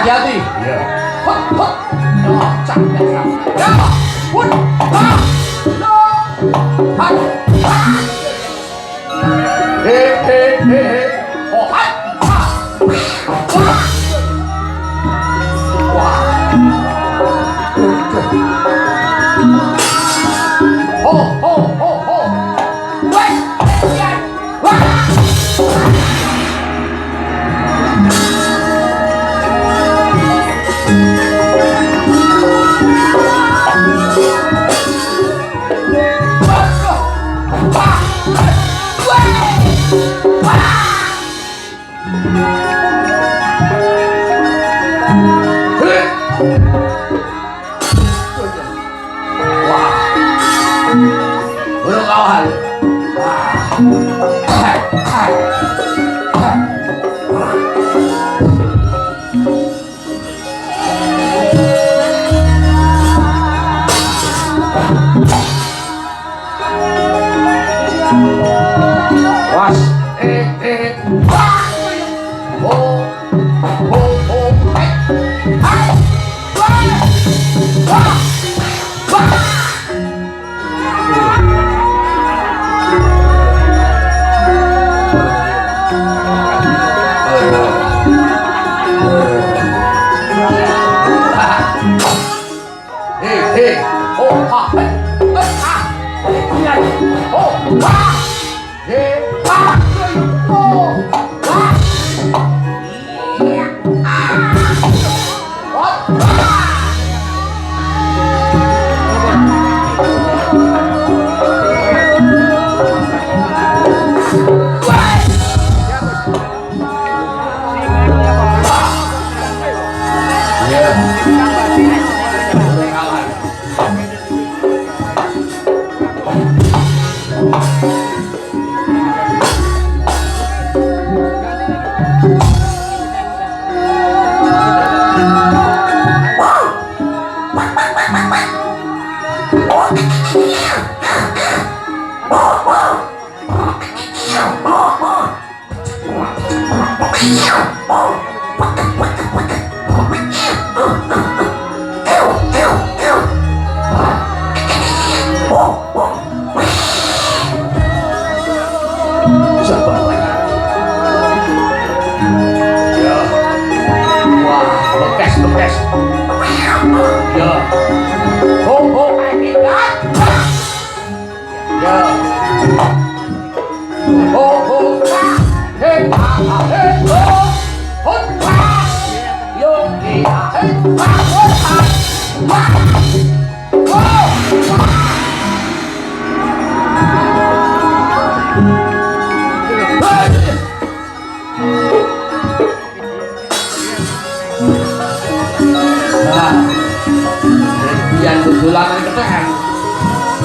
Hati-hati. Iya. Hop hop. Cak cak cak. Ya. Wun. Ha. No. Ha. Oh, ha. Ha. Wah. Ho ho ho ho. Wait. Wah. Udah kawan. Was, oh,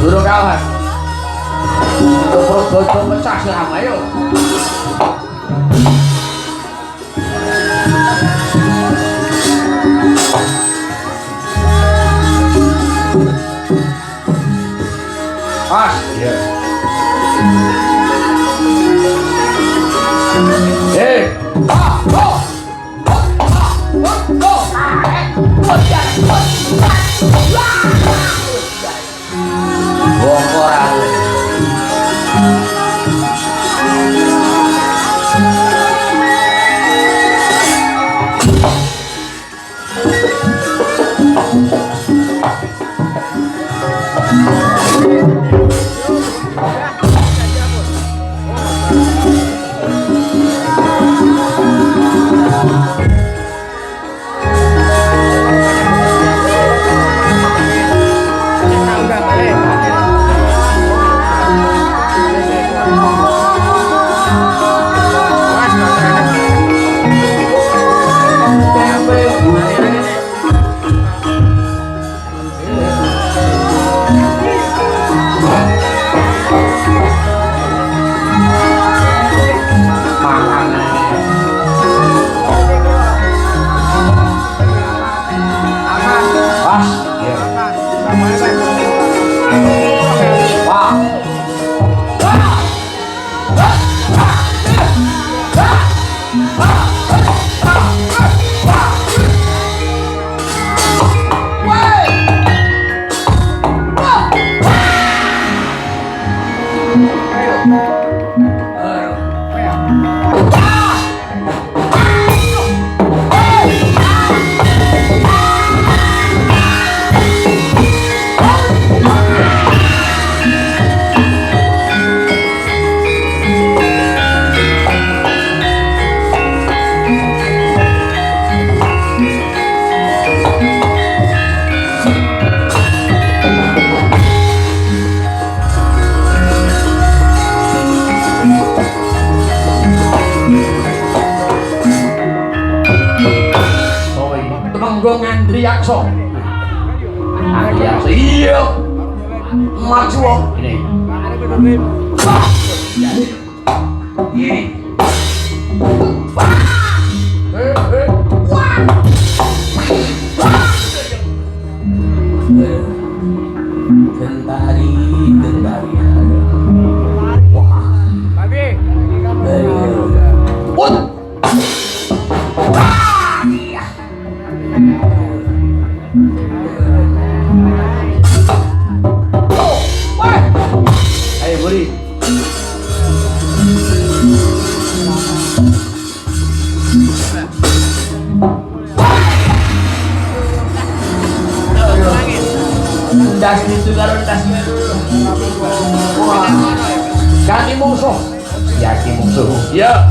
Durung kawan. Bojo pecah selama yuk. Pas. Iya. Ah, oh. Andriakso. Andriakso iya. Maju ini. Ini. Kendari, kendari. Wah. Babi. What? Das itu kalau dasnya wah ganti musuh ganti musuh ya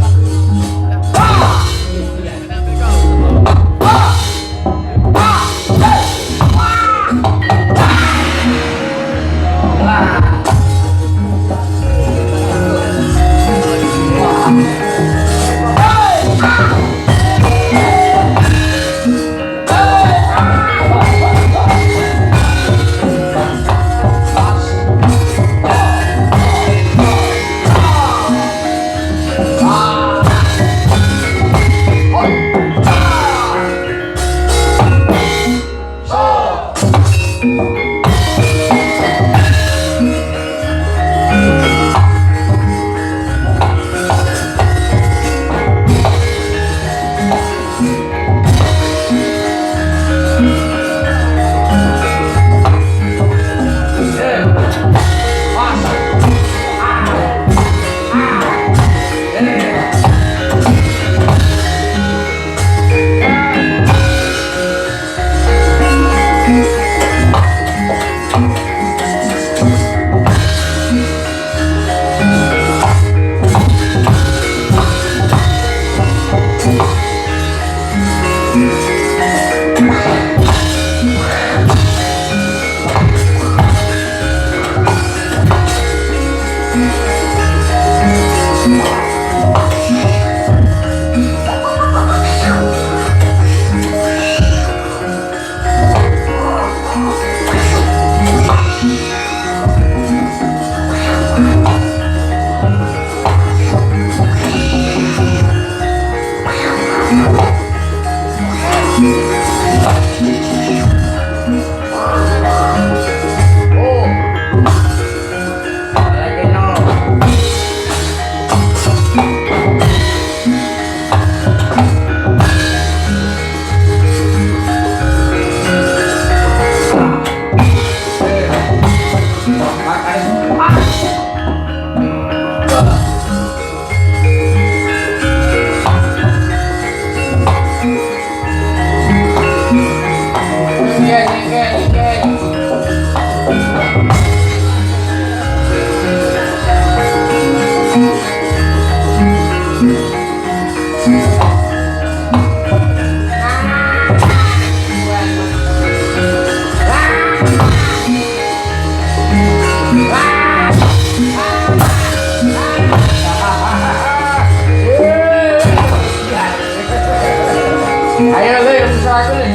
Ayo le, bisa aku le.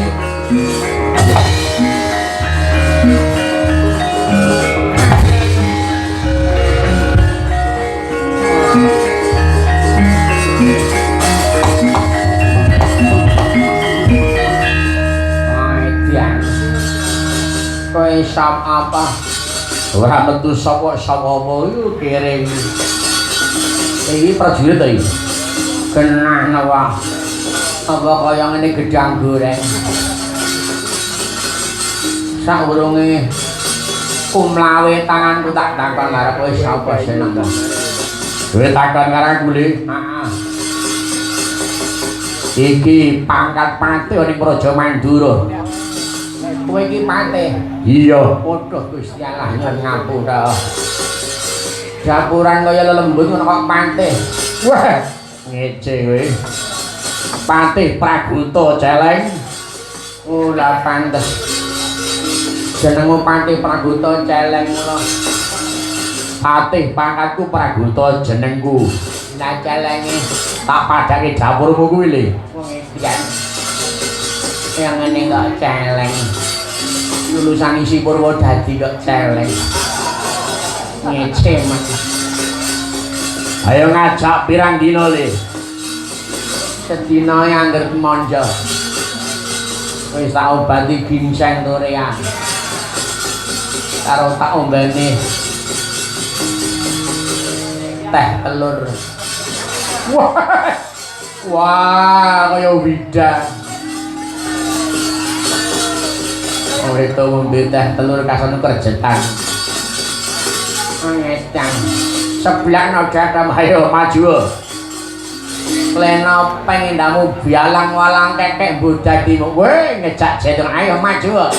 Kowe sap apa? Ora metu sapa iku kiring. Iki prajurit ta iki? Genah nawa. Apa kaya ngene gedang goreng. Saurunge kumlawe tanganku tak takon arep kowe sapa seneng ta? Kowe takon karo aku le. Heeh. Iki pangkat pati ning Praja Mandura. Kowe iki pate. Iya. Waduh Gusti Allah nyuwun ngapura. Japuran kaya lelembut ngono kok pate. Wah, ngece kowe. Patih Praguta celeng. Ora pantes. Jenengmu Patih Praguta celeng ngono. Patih pangkatku Praguta jenengku. Nah celenge tak padake dapurmu kuwi lho. Wong iki yang ngene kok celeng. Lulusan isi Purwodadi kok celeng. Ngece mas. Ayo ngajak pirang dina le. Sedina angger monjo. Wis tak obati ginseng torean. Karo tak ombane teh telur. Wah, kaya bidan. Oh itu ngombe teh telur kasane kerjetan. Ngecang. Sebelah nada ayo maju. Kleno pengendamu bialang-walang kekek bodadimu. Weh ngejak jendong ayo maju.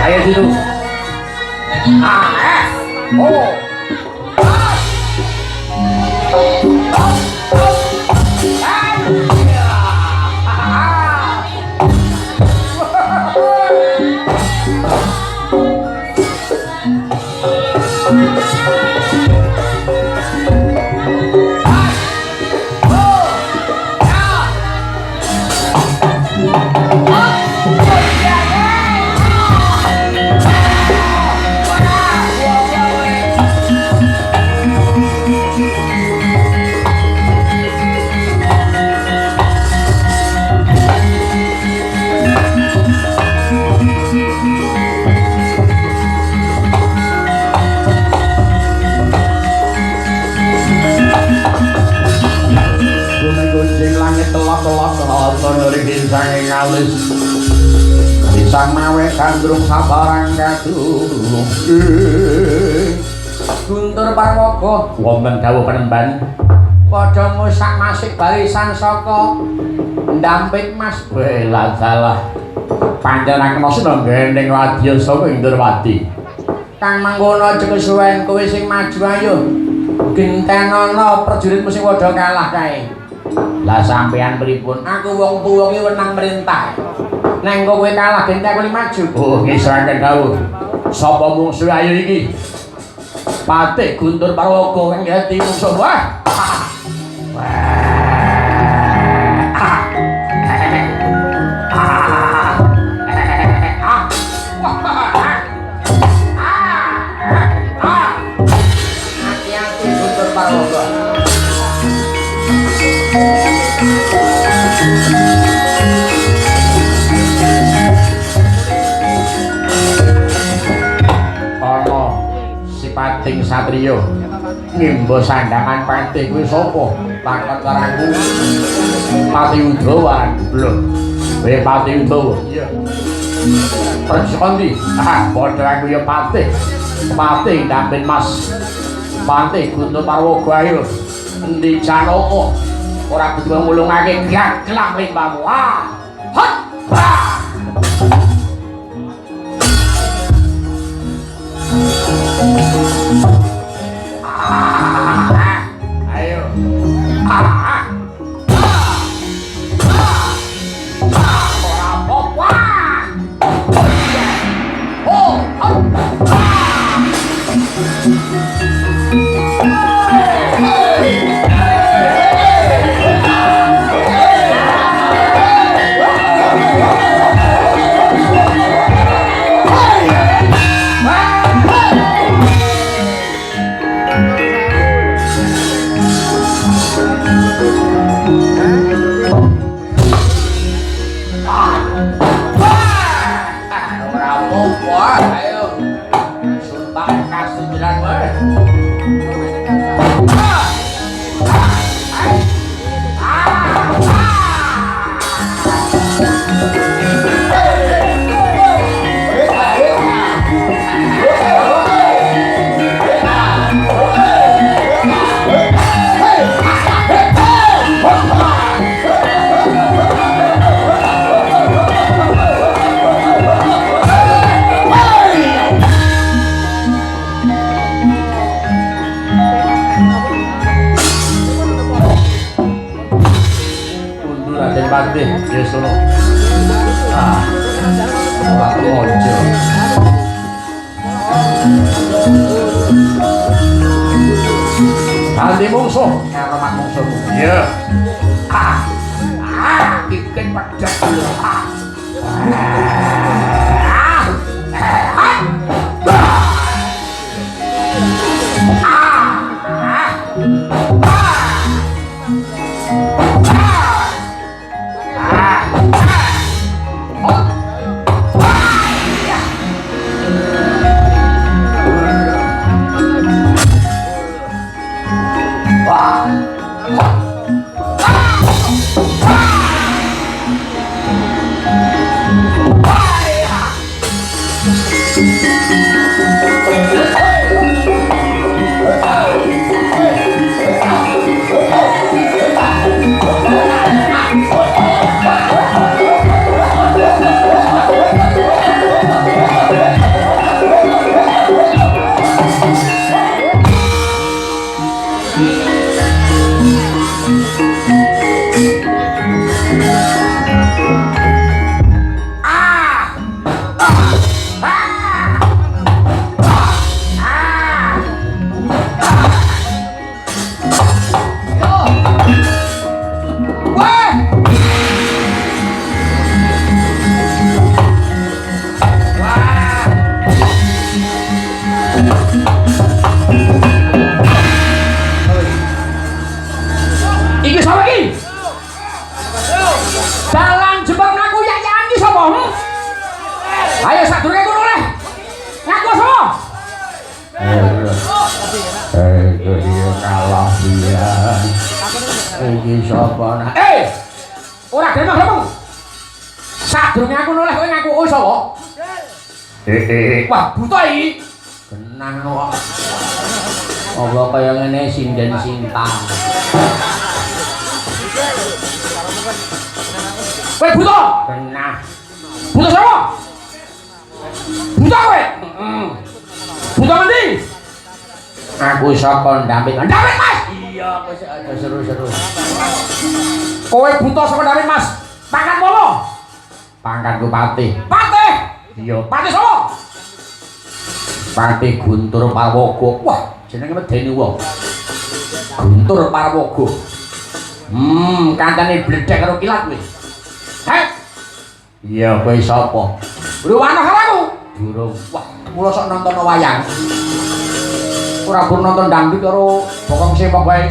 Ayo situ. manis pisang mawe kandrung sabarang kadung Guntur Parwoko wonten dawuh penemban padha musak masik barisan saka ndampit Mas bela dalah panjenengan kena gendeng wadya saka Indrawati kang mangkono aja kesuwen kowe sing maju ayo gentenana prajuritmu sing padha kalah kae lah sampean pripun aku wong tuwa iki wenang merintah neng kowe kalah genten aku maju oh ngisraken dawuh sapa mungsuh ayo iki Patih Guntur Parwoko kang dadi musuh wah Pating Satriya ngimba sandangan patih kuwi sapa takon karaku Pati Udawa blok kowe Pati Udawa iya pergi kondi padha aku ya patih ndampin Mas Patih Guntur Parwoko ayo endi Janaka ora kudu ngulungake glak-glak limbahmu hot ayo ora apa-apa ya sono ora ojo Andi mungsuh ngaremat mungsuhmu iya ikan pedas sadurunge aku noleh kowe ngaku kowe sapa? Wah, buta iki. Genah kok. Apa kaya ngene sinden sintang. Kowe buta? Genah. Buta sapa? Buta kowe? Buta ngendi? Aku saka Ndamit. Ndamit, Mas. Iya, wis ada seru-seru. Kowe buta saka Ndamit, Mas. Pangkat apa? Pangkatku Patih. Patih? Iya, Patih sapa? Patih Guntur Parwogo. Wah, jenenge medeni wong. Guntur Parwogo. Kancane bledek karo kilat kowe. Heh. Iya, kowe sapa? Ruwana karo aku. Durung. Wah, kula sok nonton wayang. Ora pun nonton dangdut karo bokong sepok wae.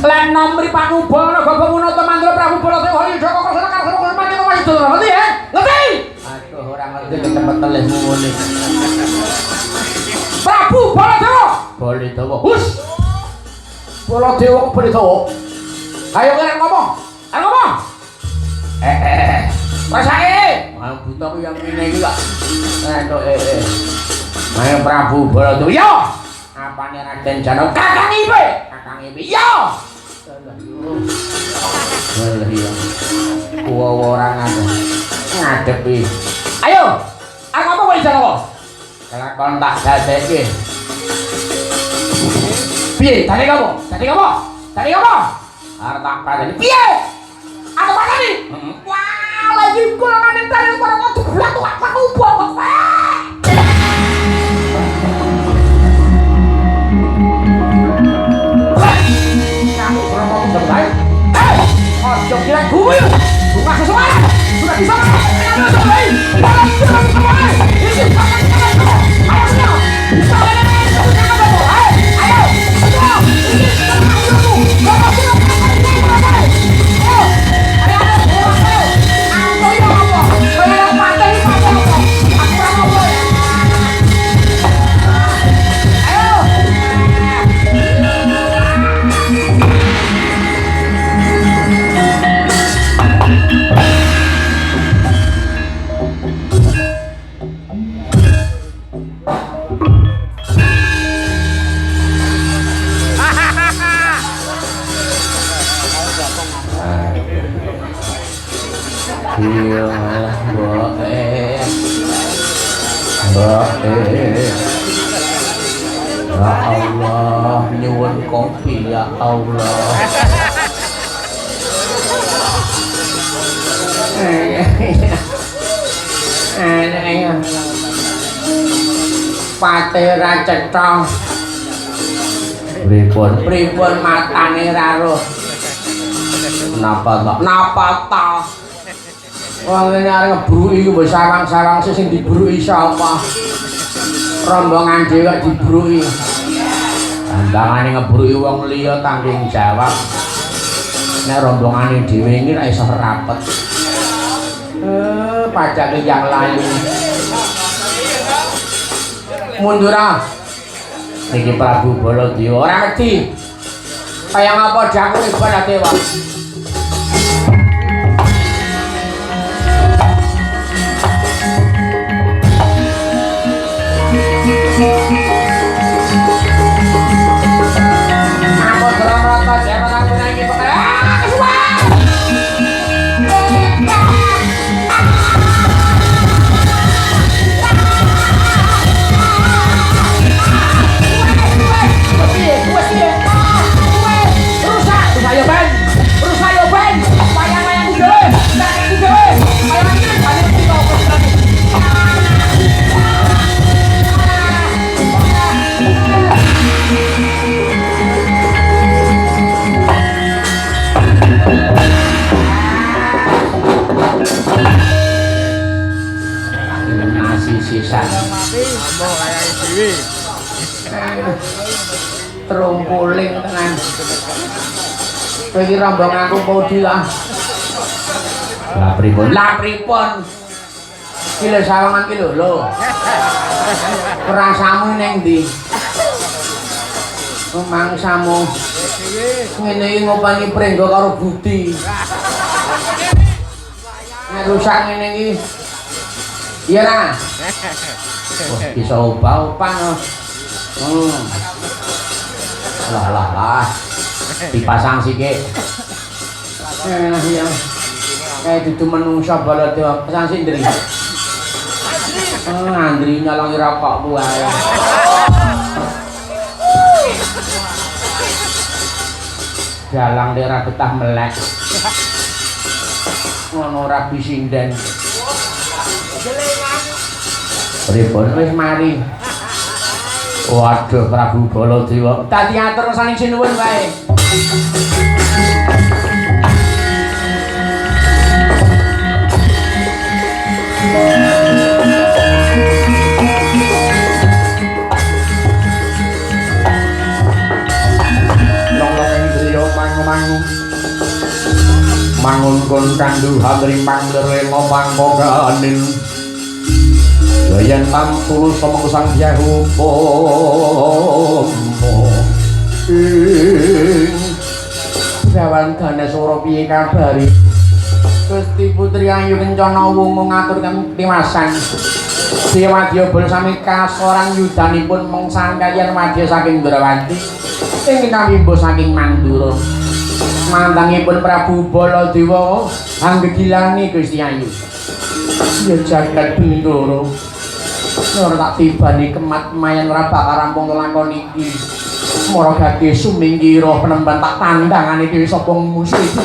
Lek nomri Panubana gobong nonton mandra Prabu Baladewa Hali Joko Kosana karo karo mati karo itu. Ngerti ya? Ngerti? Aduh, ora ngerti kecepet telihmu ngene. Prabu Baladewa. Baladewa. Hus. Baladewa kok Baladewa. Ayo kalian ngomong. Ayo ngomong. Rasake. Wah, buta ku yang ngene iki kok. Entuk Ayo Prabu Baladewa. Yo. Apane Raden Janaka? Kakang Ipe. Kakang Ipe. Yo. Lah iya. Kuwi ora ngadepi. Ayo. Aku apa kowe jare apa? Kelakon tak dadekke. Piye? Tadi kamu? Arep tak padani. Piye? Ada mana nih? Wah, lagi golongan tadi para kok blak aku buang kok. Kamu kurang mau terbaik. Ojo kira gue. Buka sesuatu. Sudah bisa. Ayo terbaik. Balas terus semua. Ini ayo. Bisa Ya Allah, nyuwun kopi ya Allah. Patih ra cetha. Pripun matane ra roh. Napa ta? Wong ngene arep ngebruki ku mbok sarang-sarang sing dibruki sapa? Rombongan dhewe kok dibruki. Andangane ngebruki wong liya tanggung jawab. Nek rombongane dhewe iki ra iso rapet. Pajak yang lain. Mundur ah. Niki Prabu Baladewa ora ngerti. Kaya ngapa jakune Baladewa. Aku serata jangan aku lagi pakai sisan terumpuling tenan kowe iki rombong aku podi lah pripun iki lho sawangan iki lho perasamu ning ndi mangsamu ngene iki ngopani prenggo karo budi rusak ngene iki. Iya ra. Wah, bisa ubah-ubah. Lah. Dipasang sikik. Iya. Kayak dudu menungsa balade pasang sindri. Andri nyolongi rokok ku wae. Dalang ora betah melek. Ngono ora bisinden. Pripun wis mari. Waduh Prabu Baladewa. Dadi atur saling sinuwun wae. Mangun kon kandu hamring pangler ngomong poganin Jayan tampul somong sang jahu pompo Dawan dana soro piye kabari Gusti Putri Ayu Kencana wungu ngaturkan timasan Dewadya bol sami kasoran yudanipun mengsangkayan madya saking Ndrawati ing kamimbo saking Mandura mantangipun Prabu Baladewa anggegilani Gusti Ayu ya jagat Bendoro ora tak tibani kemat mayan ora bakal rampung kelakon iki mara gage sumingkira penemban tak tandangane dhewe sapa musuh iki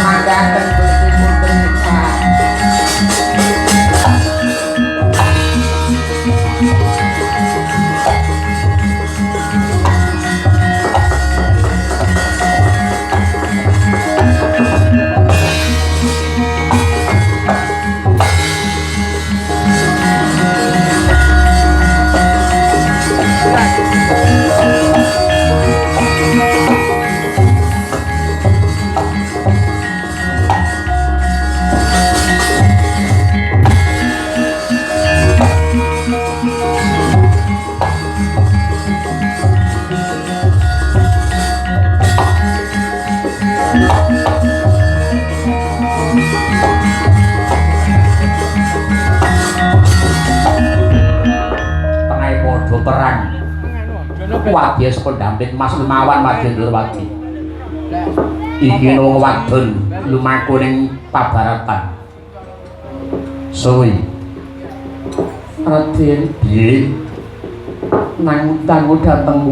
mangkaten Gusti Putri perang wadya sependampit Mas Lumawan Madya Ndrawati iki wong wadon lumaku ning pabaratan suwi Raden piye nang dangu dateng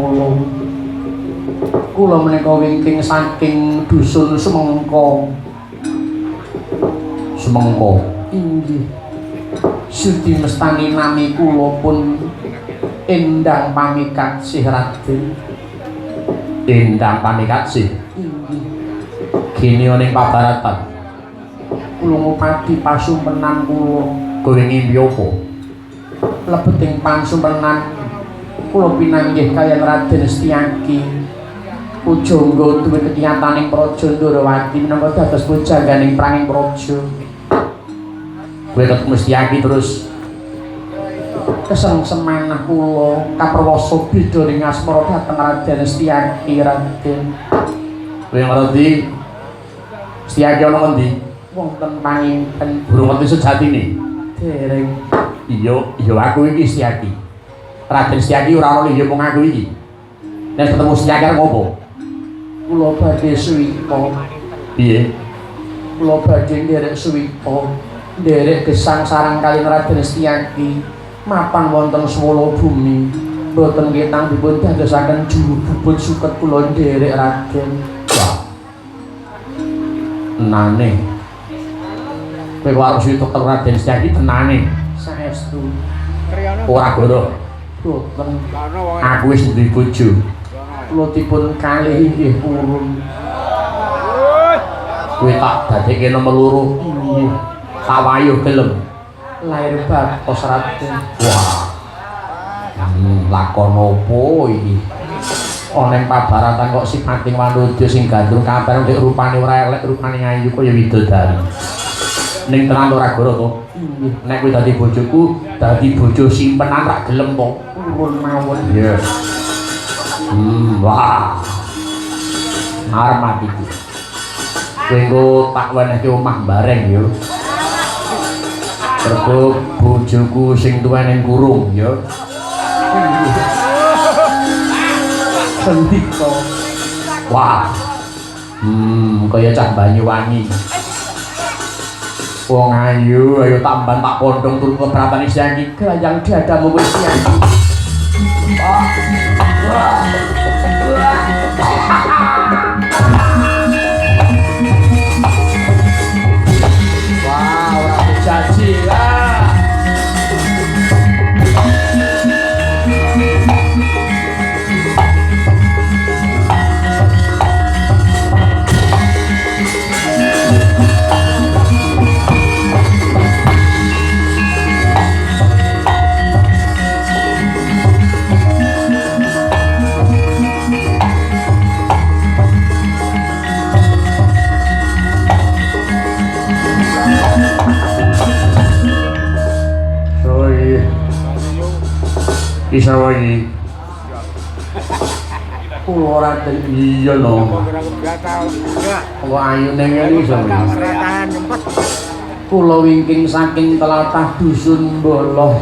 kula menika wingking saking dusun Sumengko inggih Sudi mestani nami kula pun Endang pamikatsih Raden. Endang pamikatsih. Kini ning pabaratan. Kula ngupadi pasumpenan kula. Kowe ngimpi apa? Lebeting pasumpenan kula pinanggih kaliyan Raden Setyaki. Pujangga duwe kekiyataning Praja Ndrawati minangka dados pujangganing pranging praja. Kowe ketemu Setyaki terus kesengsemanah kula kaperwasa beda ning asmara dhateng Raden Setyaki Raden. Kowe ngerti Setyaki ana ngendi? Wonten pangingken. Durung ngerti sejatine. Dereng. Iya aku iki Setyaki. Raden Setyaki ora ana liya mung aku iki. Nek ketemu Setyaki arep ngopo? Kula badhe suwita. Piye? Kula badhe nderek suwita. Nderek gesang sareng kaliyan Raden Setyaki. Mapan wonten swala bumi boten ketang dipun dadosaken juru bubut suket kula nderek Raden. Wah. Tenane. Kowe harus tuker Raden Setyaki tenane. Saestu. Ora goro. Boten. Aku wis duwe bojo. Kula dipun kalih inggih purun. Kowe tak dadekke nomor 2. Nggih. Kawayuh gelem. Lair batos Raden. Wah. Lakon opo iki? Ana ing pabaratan kok sipating Wanodya sing gandrung kabar nek rupane ora elek, rupane ayu kaya widodari. Ning tenan ora goro to? Nggih. Nek kowe dadi bojoku, dadi bojo simpenan rak gelem to. Nuwun mawon. Iya. Wah. Arep iki. Kowe engko tak wenehke omah bareng yo. Mergo bojoku sing tuwek ning kurung yo. Sendika. Wah. Kaya cah Banyuwangi. Wong ayu, ayo tamban tak pondong turun keberatan siang iki yang dadamu wis siang. Wah, ora dijanji lah. Isa wae. Kulo ora iya no. Wah ayune ngene iso. Kulo wingking saking telatah dusun Boloh.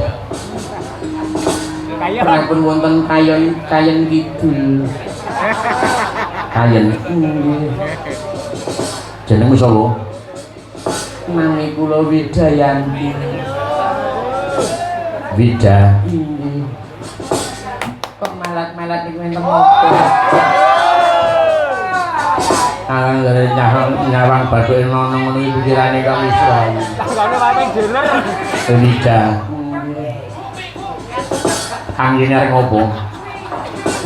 Prapun wonten kayen kidul. Kayen nggih. Jenengmu sapa? Nami kula Widayanti. Wida. Melat niku enten apa? Kang gare nyawang bathuke nono ngono iki pikirane kok wis wae. Tanggane wae ning deler. Wida. Anggene arep ngopo?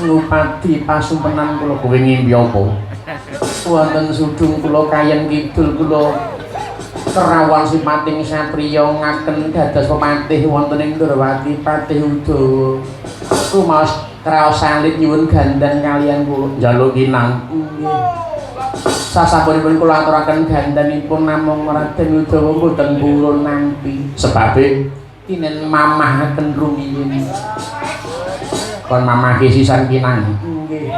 Ngupati pasumpenan kula kowe ngimpi apa? Wonten sudung kula kayen kidul kula kerawang sipating satriya ngaken dados pemantih wonten ing Ndrawati Patih Udawa. Rumaos kraos salit nyuwun gandan kalian kula njaluk kinang. Nggih. Sasampunipun kula aturaken gandanipun namung Raden Udawa mboten purun nampi. Sebabe kinen mamahaken rumiyin. Kon mamah sisan kinang. Nggih.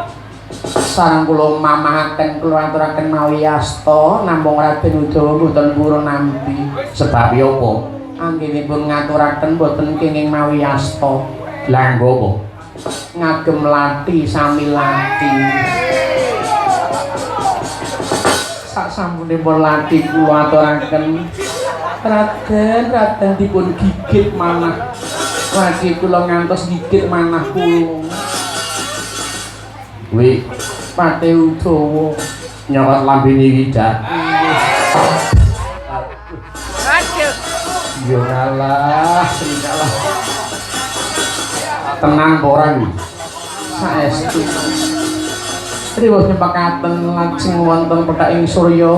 Sareng kula mamahaken kula aturaken mawi asta namung Raden Udawa mboten purun nampi. Sebab apa? Anggenipun ngaturaken mboten kenging mawi asta. Lah nggo apa? Ngagem lati sami lati. Sasampunipun lati kula aturaken Raden dipun gigit manah. Wajib kula ngantos gigit manah kula. Kuwi Patih Udawa nyokot lambene Wida. Aduh. Yo ngalah, srikalah. Tenang ora iki. Saestu. Riwah nyepakaken lajeng wonten pethak ing Surya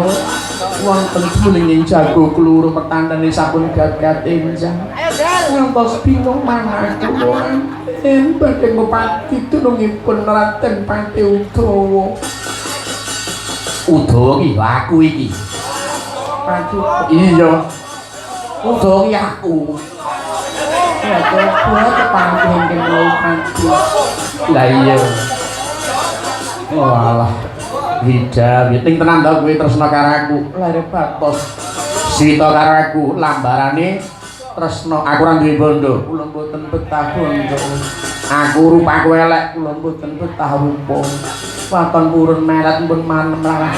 wonten tulinging jago kluru petandane sampun gagat enjang. Ngantos bingung manah kula. Badhe ngopati tulungipun Raden Patih Udawa. Udawa iki aku iki. Aduh, iya. Udawa iki aku. Ya kok kepanggih ing Lupati. Lah iya. Walah. Wida, witing tenan ta kowe tresna karo aku. Lare batos. Sita karo aku lambarane tresna. Aku ora duwe bondo. Kula mboten betah bondo. Aku rupaku elek, kula mboten betah rupa. Waton purun melet pun manem lawas.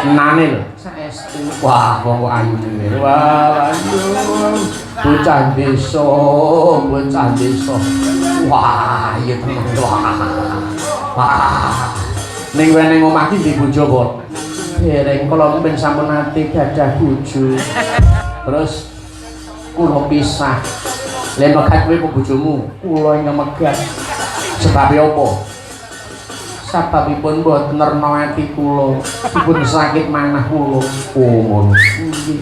Nane lho. Saestu. Wah, kok ayu dhewe. Wah, ayu. Bocah desa, bocah desa. Wah, iya tenan. Wah. Ning wene omah iki ndi bojo apa? Dereng kula mben sampun ati gadah bojo. Terus kula pisah. Lah megat kowe apa bojomu? Kula ing megat. Sebab apa? Sababipun mboten nerno ati kula, dipun sakit manah kula. Oh ngono. Nggih.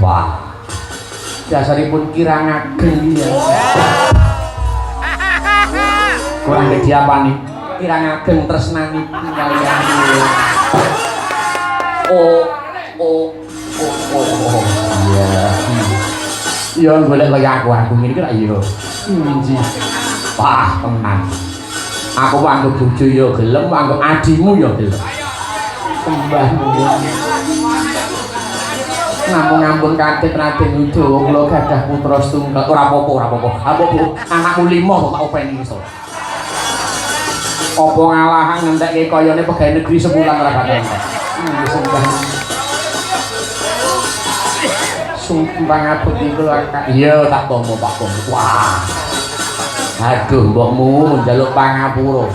Wah. Dasaripun kirang ageng ya. Kurang diapani. Kirang ageng tresnani kaliyan. Oh. Iya. Iya golek kaya aku ngene iki ra iya. Inji. Wah, tenan. Aku anggap bojo ya gelem, anggap adimu ya gelem. Sembahmu. Ngampun-ngampun Kanthi Raden Udawa kula gadah putra setunggal. Ora apa-apa. Apa anakmu 5 kok tak openi iso. Apa ngalahan ngentekke kayane pegawai negeri sebulan ora bakal entek. Sembah. Sumpah ngabuk iku iya tak tomo Pak Bong. Wah. Aduh mbokmu njaluk pangapura.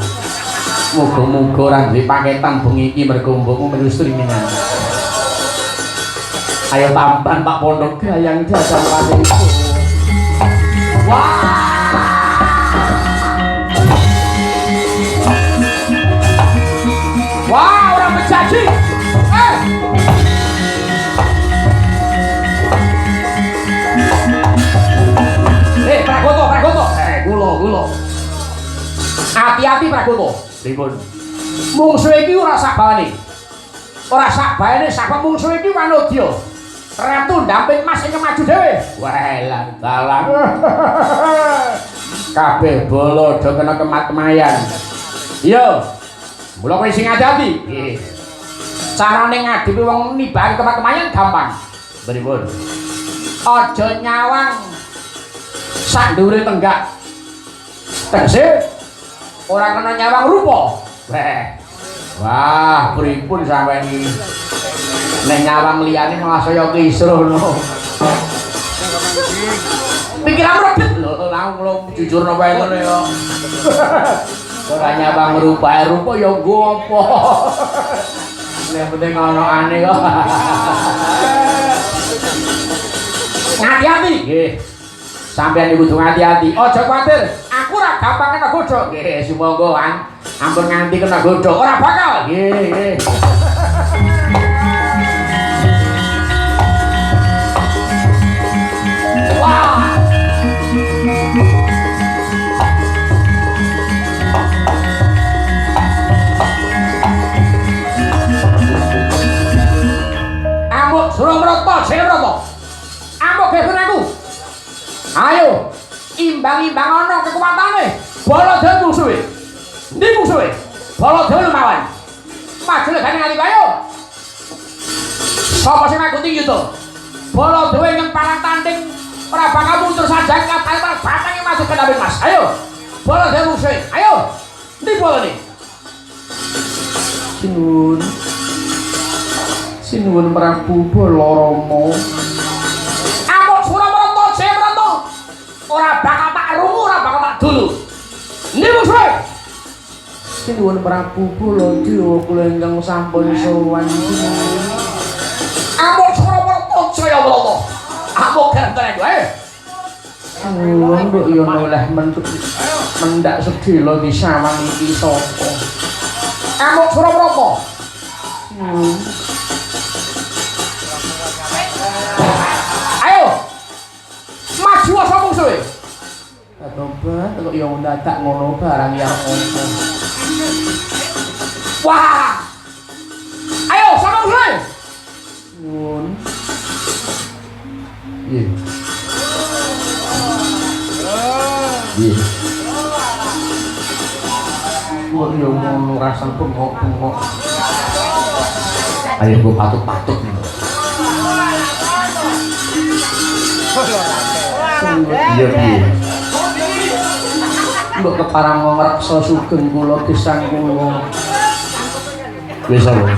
Muga-muga ora duwe paketan bengi iki mergo mbokmu menyusuri minang. Ayo tampan Pak Pondok gayang jajan paling. Wah. Wah, orang berjanji. Pragoto. Gulo. Hati-hati Pragoto. Pripun? Mungsuh iki ora sak bawane. Ora sak bawane sak mungsuh iki manudya. Ratu ndamping Mas ing maju dhewe. Walah dalang. Kabeh bolo do kena kemat-kemayan. Iya. Mula kowe sing hati-hati. Nggih. Carane ngadepi wong nibahi kemat-kemayan gampang. Pripun? Aja nyawang sak ndure tenggak. Tegese ora kena nyawang rupa. Wah, pripun sampeyan iki? Nek nyawang liyane malah saya kisruh no. Pikiran rebet lho, langsung jujurno wae ngono ya. Ora nyawang rupa ya nggo apa. Nek penting ono ane kok. Hati-hati nggih. Sampeyan iki kudu hati-hati. Aja kuwatir, aku ora gampang kena godhog. Nggih, sumangga kan. Ampun nganti kena godhog, ora bakal. Nggih. Wah. Amuk Suramrata, Jenrata. Amuk geger aku. Ayo, imbang-imbang ana kekuwatane. Baladewa musuhe. Ndi musuhe? Baladewa lumawan. Majule gane ngali ayo. Sapa sing ngaku yuda? Baladewa ing parang tanding ora bakal mundur sajang kapal batange maju ke Dawen Mas. Ayo. Baladewa musuhe. Ayo. Ndi bolane? Sinuwun Prabu Balarama. Amuk Suramrata, Jenrata. Ora bakal tak rungu, ora bakal tak dulu. Ndi musuhe? Sinuwun Prabu Baladewa kula ingkang sampun sowan. Amuk Suramrata, Jayawrata. Amuk ganteng wae. Nduk yo oleh mendak sedhela disawang iki sapa? Amuk Suramrata. Ayo. Maju asa musuhe. Tobat kok yo ndadak ngono barang ya ngono. Wah. Ayo sama musuhe. Nuwun. Nggih. Nggih. Kok yo ngono rasan bengok-bengok. Ayo go patut-patut. Iya piye. Mbok keparang ngreksa sugeng kula gesang kula. Wis apa?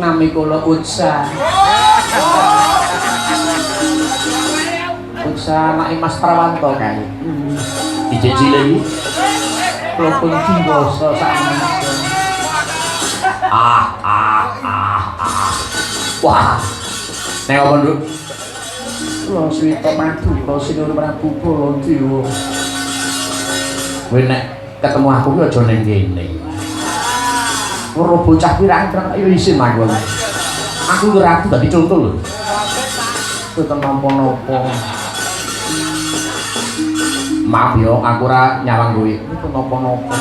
Nami kula Utsa. Utsa anake Mas Prawanto kae. Ijek cilik iki. Kula pun diwasa sakmenika. Wah. Nek apa nduk? Kula swita Madura Sinuwun Prabu Baladewa. Kowe nek ketemu aku ki aja ning kene. Ora bocah pirang-pirang ayo isin aku. Aku ki ratu dadi conto lho. Boten napa-napa. Maaf yo, aku ora nyawang kowe. Boten napa-napa.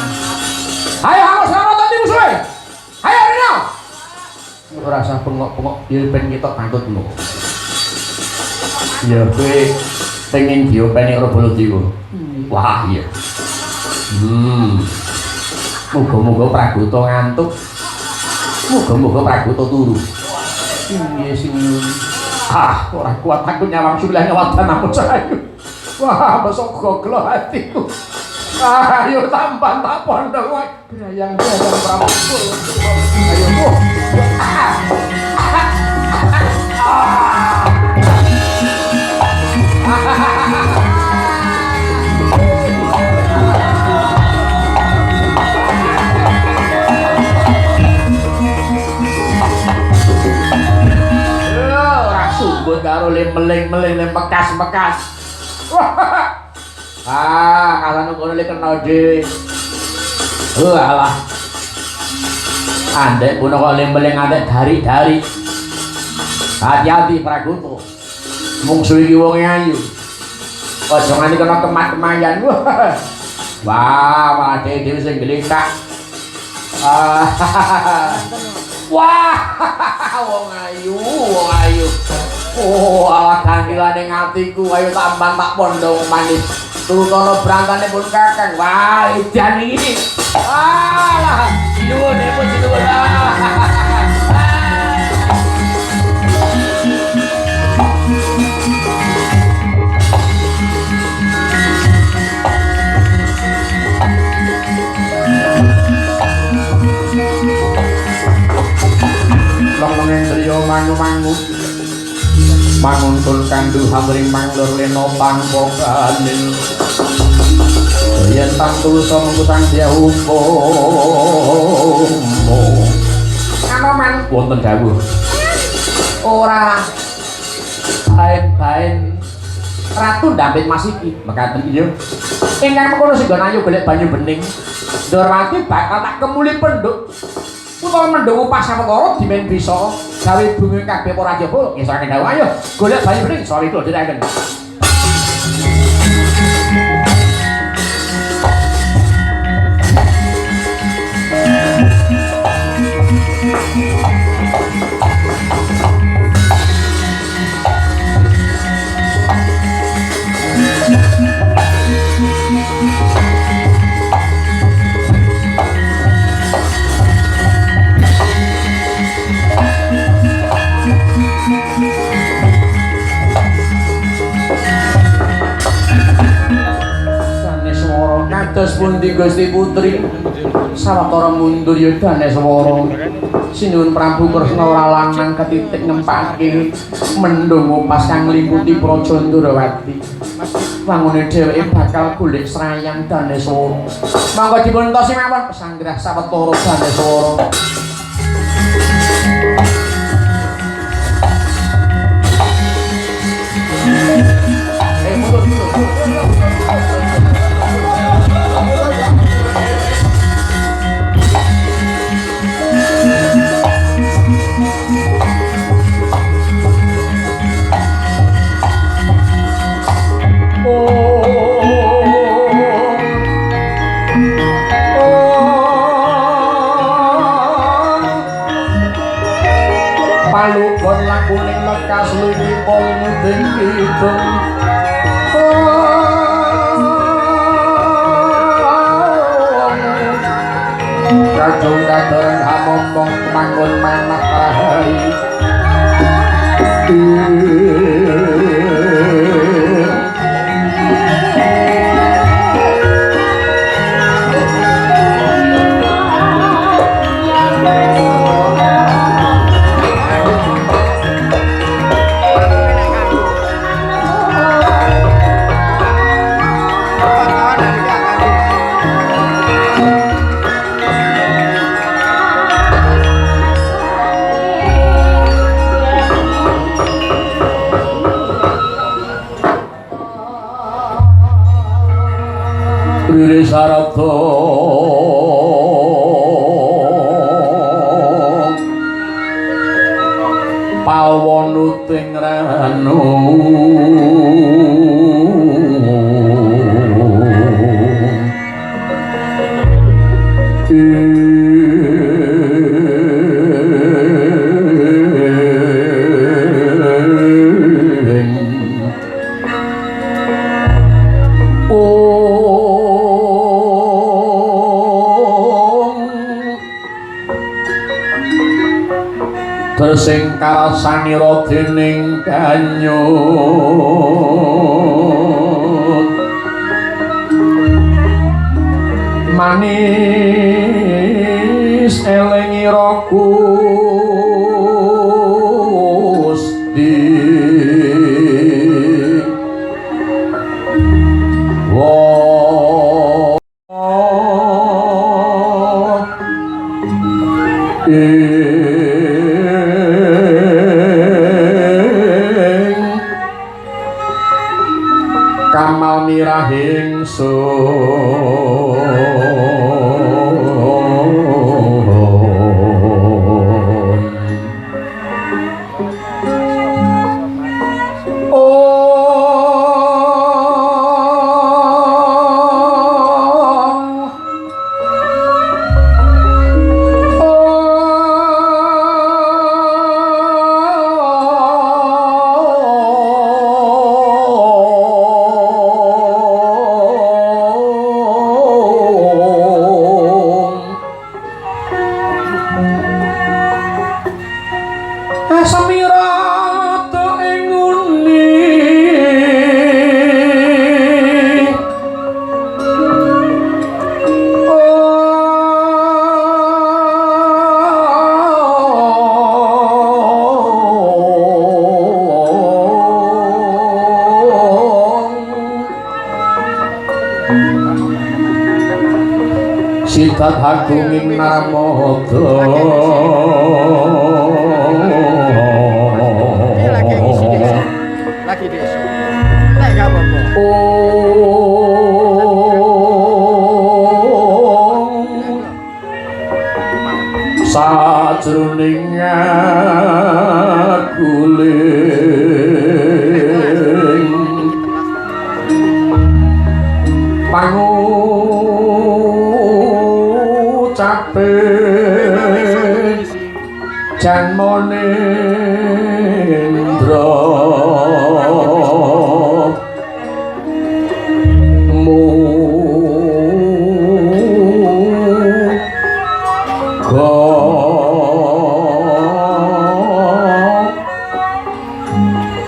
Ayo aku sama tadi musuhe. Ayo Rino. Ora usah bengok-bengok yen ben ketok bangkutmu. Ya kowe pengen diopeni karo Baladewa. Wah iya. Muga-muga Praguta ngantuk. Muga-muga Praguta turu. Piye sing ora kuat aku nyawang sulah nyawadan aku cahayu. Wah, besok goglo hatiku. Ayo tampan tak pondok wae. Brayang-brayang Prabu. Ayo. Sumbut karo meling-meling bekas-bekas. Kalau ngono le kena dhewe. Alah. Andek puno kok meling andek dari-dari. Hati-hati Praguta. Mungsuh iki wong ayu. Aja nganti kena kemat-kemayan. Wah, malah dhewe sing gletak. Wah, wong ayu. Oh, alah kantilane ngatiku, ayo tambang tak pondong manis. Tutono brantane pun kakang. Wah, edan iki. Alah, nyuwun pun nyuwun. Long-longen driya mangu-mangu. Manguntun kandu hamring manglur leno pangpokanin. Yen tangtusa mengkusang dia hukum. Anoman wonten dawuh. Ora baen-baen ratu ndampit masiki mekaten iya. Ingkang mengkono singgon ayu golek banyu bening. Ndorwati bakal tak kemuli penduk. Utawa mendhung pas sawetara dimen bisa gawe bunga kabeh ora jebul ngesake dawuh ayo golek banyu bening sore itu direken. Kados pundi Gusti Putri sawetara mundur ya Daneswara sinuwun Prabu Kresna ora lanang ketitik ngempake mendhung pas kang ngliputi Praja Ndrawati wangune dheweke bakal golek srayang Daneswara mangga dipun entosi mawon sanggrah sawetara Daneswara. Palukon lakuning lekas luwi polmuding kidung Kajung kadereng hamompong manggon manah rahai Riri Sarabda pawonuting ranu Bersing karasanira dening kanyut manis elingira Gusti kamal mirahing Sidat agunging namada lagi desa nek gak apa-apa sajroning guling pangucapen janmanendra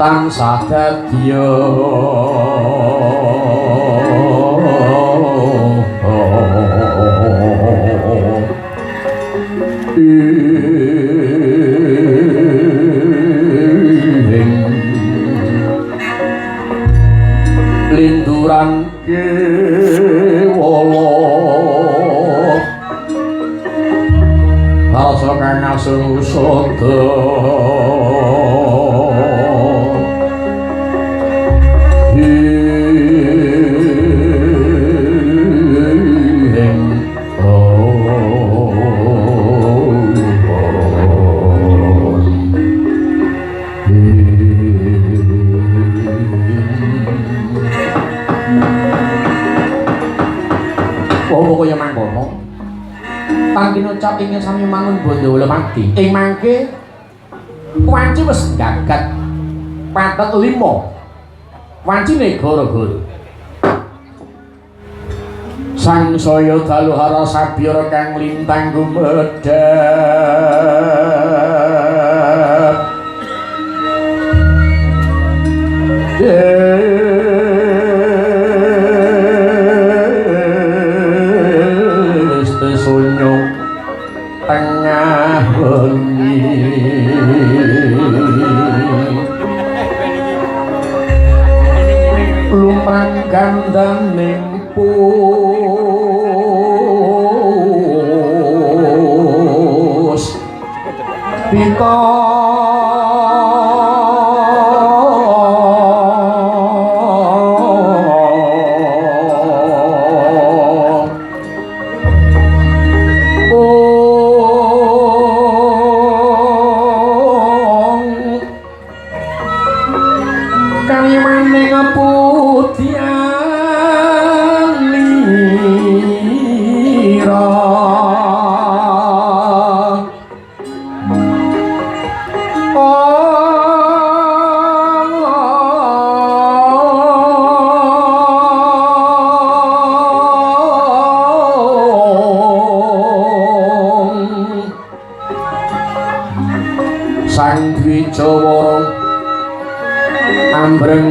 tansah dadya linduran kewala rasa kang asung usada kaya mangkono pangkin ucap ingin sami mangun bondo wala mati ing mangke wanci wis gagat patet 5 wancine gara-gara sang saya daluhara sabira kang lintang gumedhap tengah bengi lumrang gandaning pus pita Sang Wijawara ambreng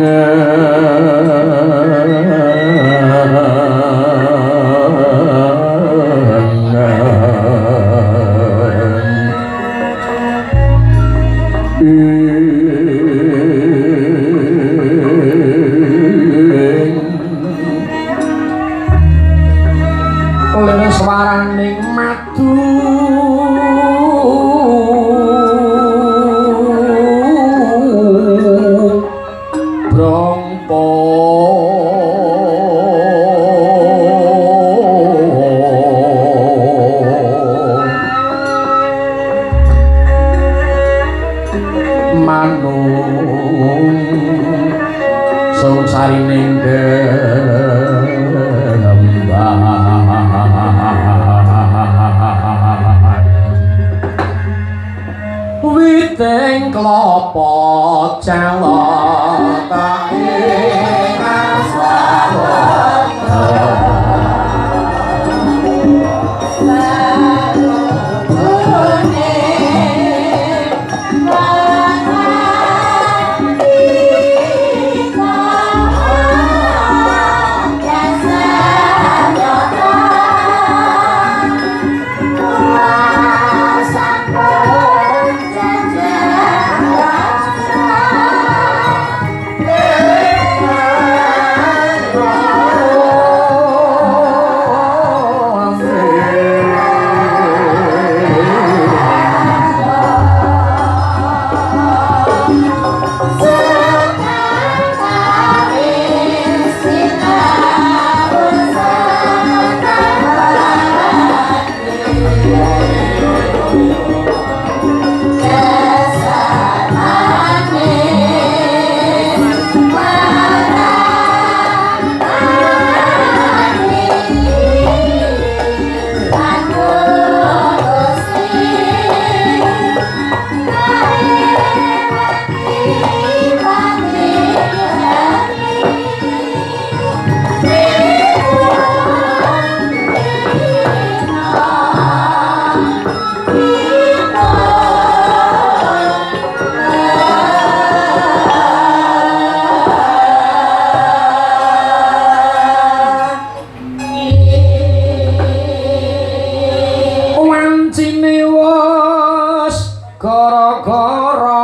oleh swaraning madu brangpa manung sungsarining witing klapa calaka ing aswara wancine wis gara-gara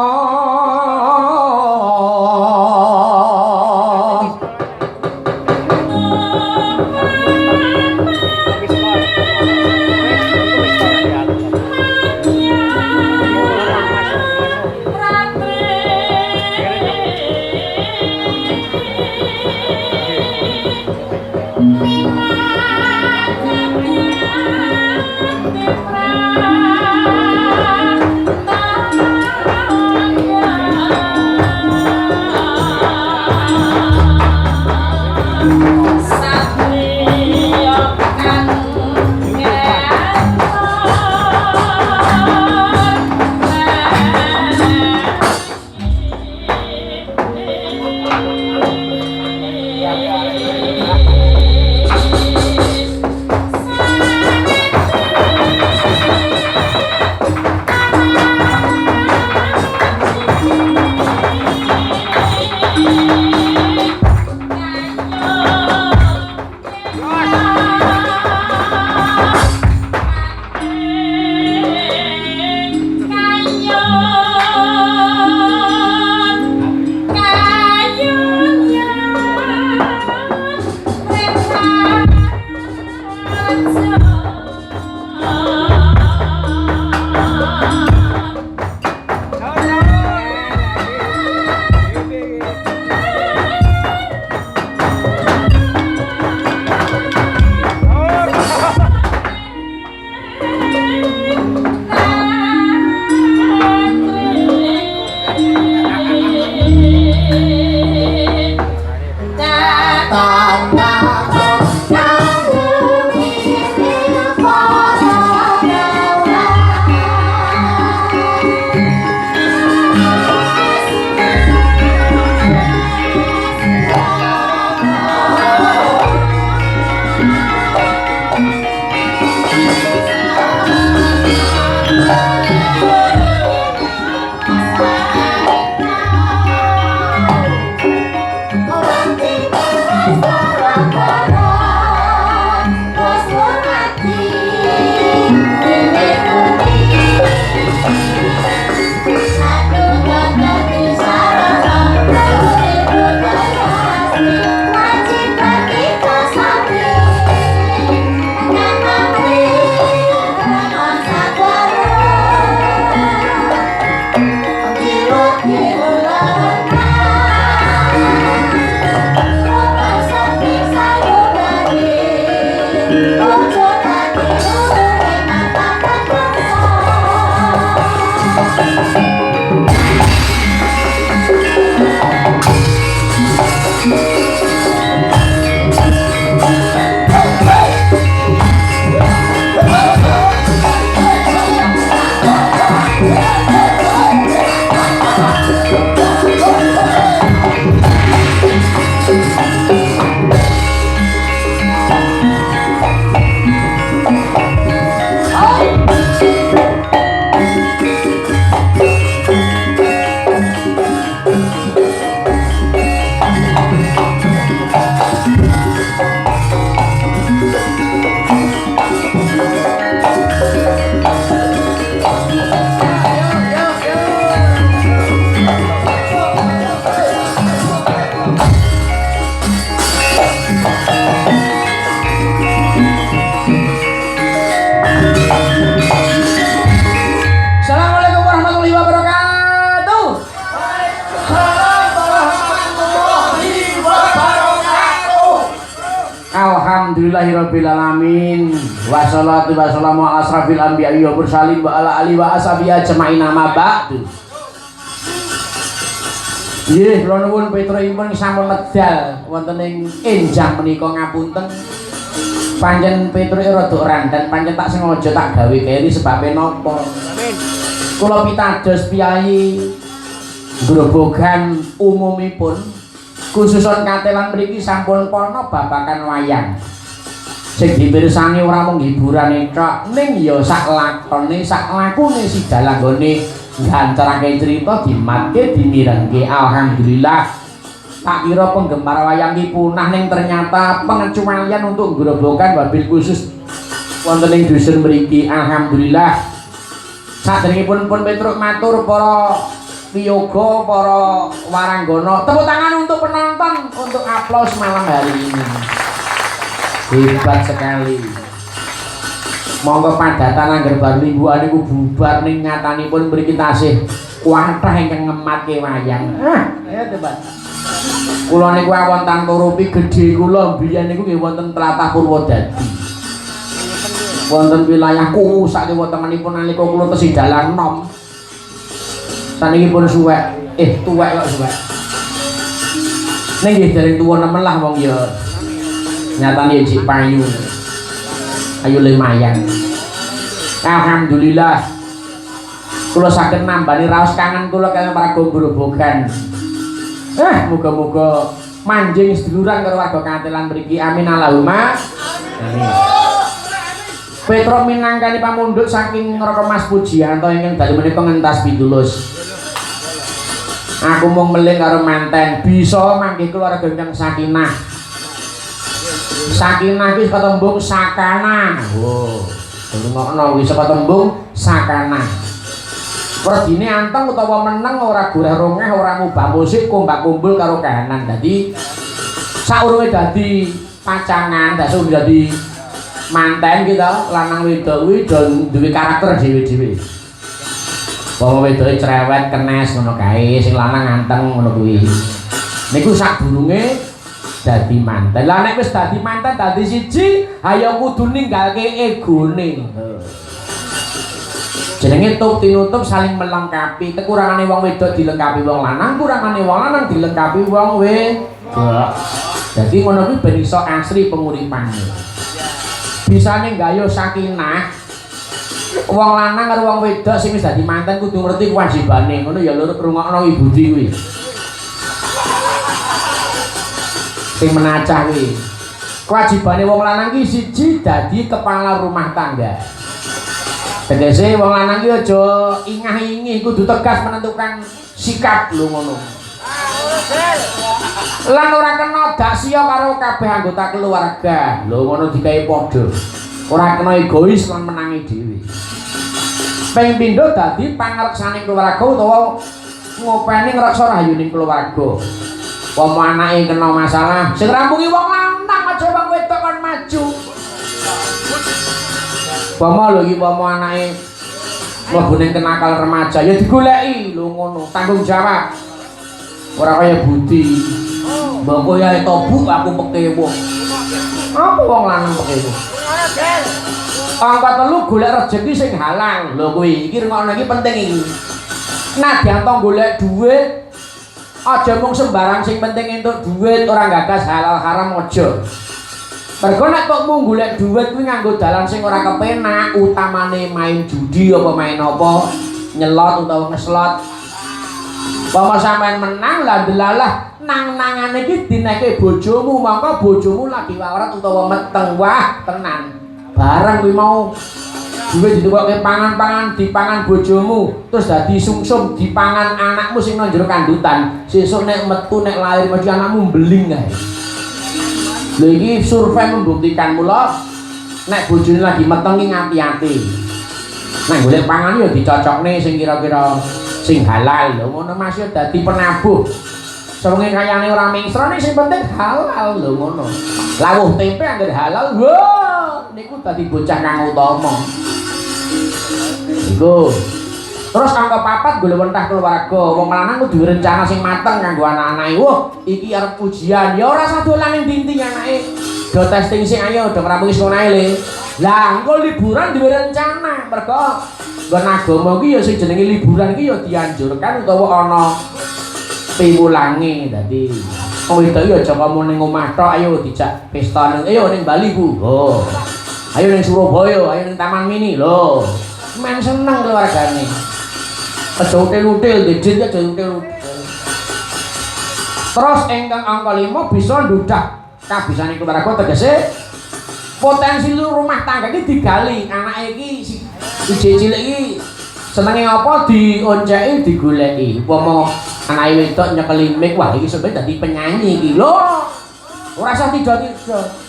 Alhamdulillahirabbil alamin. Wassalatu wassalamu ala asrafil anbiya'i wa mursalin wa ala alihi wa ashabihi ajmain amma ba'du. Nggih, kula nuwun Petripun sampun medal wonten ing enjang menika ngapunten. Pancen Petrik rada randan, pancen tak sengaja tak gawe keri sebabe napa. Amin. Kula pitados piyai grobogan umumipun khususon katelan mriki sampun pono babakan wayang. Sing dipirsani ora mung hiburane tok, ning ya sak lakone, sak lakune sidalang gone gancarake crita dimatke dimirengke. Alhamdulillah. Tak kira penggemar wayang iki punah ning ternyata pengecualian untuk grobogan wabil khusus wonten ing dusun mriki. Alhamdulillah. Saderengipun pun Petruk matur para Wiyoga, para waranggana, tepuk tangan untuk penonton, untuk aplaus malam hari ini. Hebat sekali. Monggo padatan angger bar mingguan niku bubar ning nyatanipun mriki tasih kuwathah ingkang ngematke wayang. Ya debat. Kula niku wonten turupi gedhe kula biyen niku nggih wonten tlatah Purwodadi. Wonten wilayah Kuwu sak temenipun nalika kula tesih dalan nom. Saniki pun suwek, tuwek kok suwek. Ning nggih dereng tuwa nemen lah wong ya. Nyatane jek payu. Ayo lumayan. Alhamdulillah. Kula saged nambani raos kangen kula kaliyan para grobogan. Muga-muga manjing seduluran karo warga katelan mriki. Amin Allahumma. Amin. Petro minangkani pamundhut saking Raka Mas Pujiyanto ingkang dalem menika ngentas pitulus. Aku mung meling karo manten bisa mangke keluarga ingkang sakinah. Sakinah iki saka tembung sakana. Ngono wis saka tembung sakana. Werdine anteng utawa meneng ora goreh rongeh ora ngubah musik kombak kumpul karo kahanan. Dadi saurunge dadi pacangan, dasu dadi manten kita lanang wedok kuwi duwe karakter dhewe-dhewe. Wong wedoke cerewet kenes ngono kae, sing lanang anteng ngono kuwi. Niku sadurunge dadi manten. Lah nek wis dadi manten dadi siji, ayo kudu ninggalke egone. Jenenge tup tinutup saling melengkapi. Kekurangane wong wedok dilengkapi wong lanang, kurangane wong lanang dilengkapi wong wedok. Dadi ngono kuwi ben iso asri penguripane. Bisane nggayo sakinah wong lanang karo wong wedok sing wis dadi manten kudu ngerti kewajibane. Ngono ya lho rungokno Ibu Di kuwi. Sing menacah kuwi. Kewajibane wong lanang ki siji dadi kepala rumah tangga. Tegese wong lanang ki aja ingah-ingih, kudu tegas menentukan sikap lho ngono. Lan ora kena dak sia karo kabeh anggota keluarga. Lho ngono digawe padha. Ora kena egois lan menangi dhewe. Ping pindho dadi pangreksaning keluarga utawa ngopeni ngreksa rahayuning keluarga. Pomo anake kena masalah, sing rampungi wong lanang aja wong wedok kon maju. Pomo lho iki pomo anake mlebu ning kenakal remaja ya digoleki lho ngono, tanggung jawab. Ora kaya Budi. Mbok ya tobu aku pekewo. Apa wong lanang pekewo? Angka 3 golek rezeki sing halal. Lho kuwi iki rungokno iki penting iki. Nadyan to golek dhuwit aja mung sembarang sing penting entuk dhuwit, ora gagas halal haram aja. Mergo nek kok mung golek dhuwit kuwi nganggo dalan sing ora kepenak, utamane main judi apa main apa, nyelot utawa ngeslot. Bapak sampean menang lah delalah nang-nangane iki dineke bojomu, mangka bojomu lagi wawarat utawa meteng wah tenan. Barang kuwi mau duwe ditukoke pangan-pangan dipangan bojomu, terus dadi sungsum dipangan anakmu sing nang jero kandutan. Sesuk nek metu nek lahir mesti anakmu mbeling kae. Lha iki survei membuktikan mula nek bojone lagi meteng ki ngati-ati. Nek golek pangan ya dicocokne sing kira-kira sing halal. Lho ngono Mas ya dadi penabuh. Sewenge kayane ora mingsrone sing penting halal lho ngono. Lawuh tempe anggere halal. Wah, niku dadi bocah kang utama. Iku. Terus angka 4 golek wentah keluarga. Wong lanang kudu rencana sing mateng kanggo anak-anake. Wah, iki arep ujian. Ya ora sadolan ning dinti anake. do testing sing ayo do rampung wis ngono ae le. Lah engko liburan duwe rencana mergo nggon agama ki ya sing jenenge liburan ki ya dianjurkan utawa ana piwulange. Dadi wong wedok ya aja komo ning omah tok, ayo dijak pesta ning ayo ning Bali Bu. Oh. Ayo ning Surabaya, ayo ning Taman Mini lho. Men seneng keluargane. Aja util-util, dijit aja util-util. Terus ingkang angka 5 bisa ndudak kabisane keluarga tegese potensi rumah tangga iki digali. Anake iki siji cilik iki senenge apa dionceki digoleki. Upama anake wedok nyekeli mic, wah iki sampe dadi penyanyi iki lho. Ora usah tidur-tidur.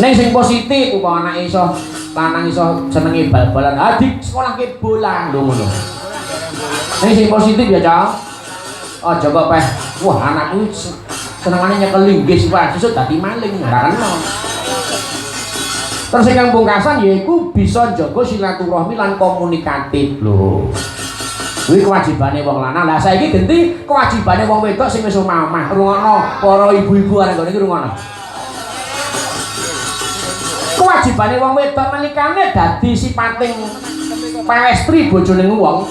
Ning sing positif upama anake iso lanang iso senenge bal-balan, adik sekolah ke bola lho ngono. Ning sing positif ya, Cak. Aja kok peh, wah anakku senengane nyekel linggis wae, sesuk dadi maling, ora kena. Terus yang pungkasan yaiku bisa njaga silaturahmi lan komunikatif lho. Kuwi kewajibane wong lanang. Lah saiki genti kewajibane wong wedok sing wis omah-omah. Rungokno para ibu-ibu arek ngene iki rungokno. Kewajibane wong wedok nalikane dadi sipating pawestri bojone wong.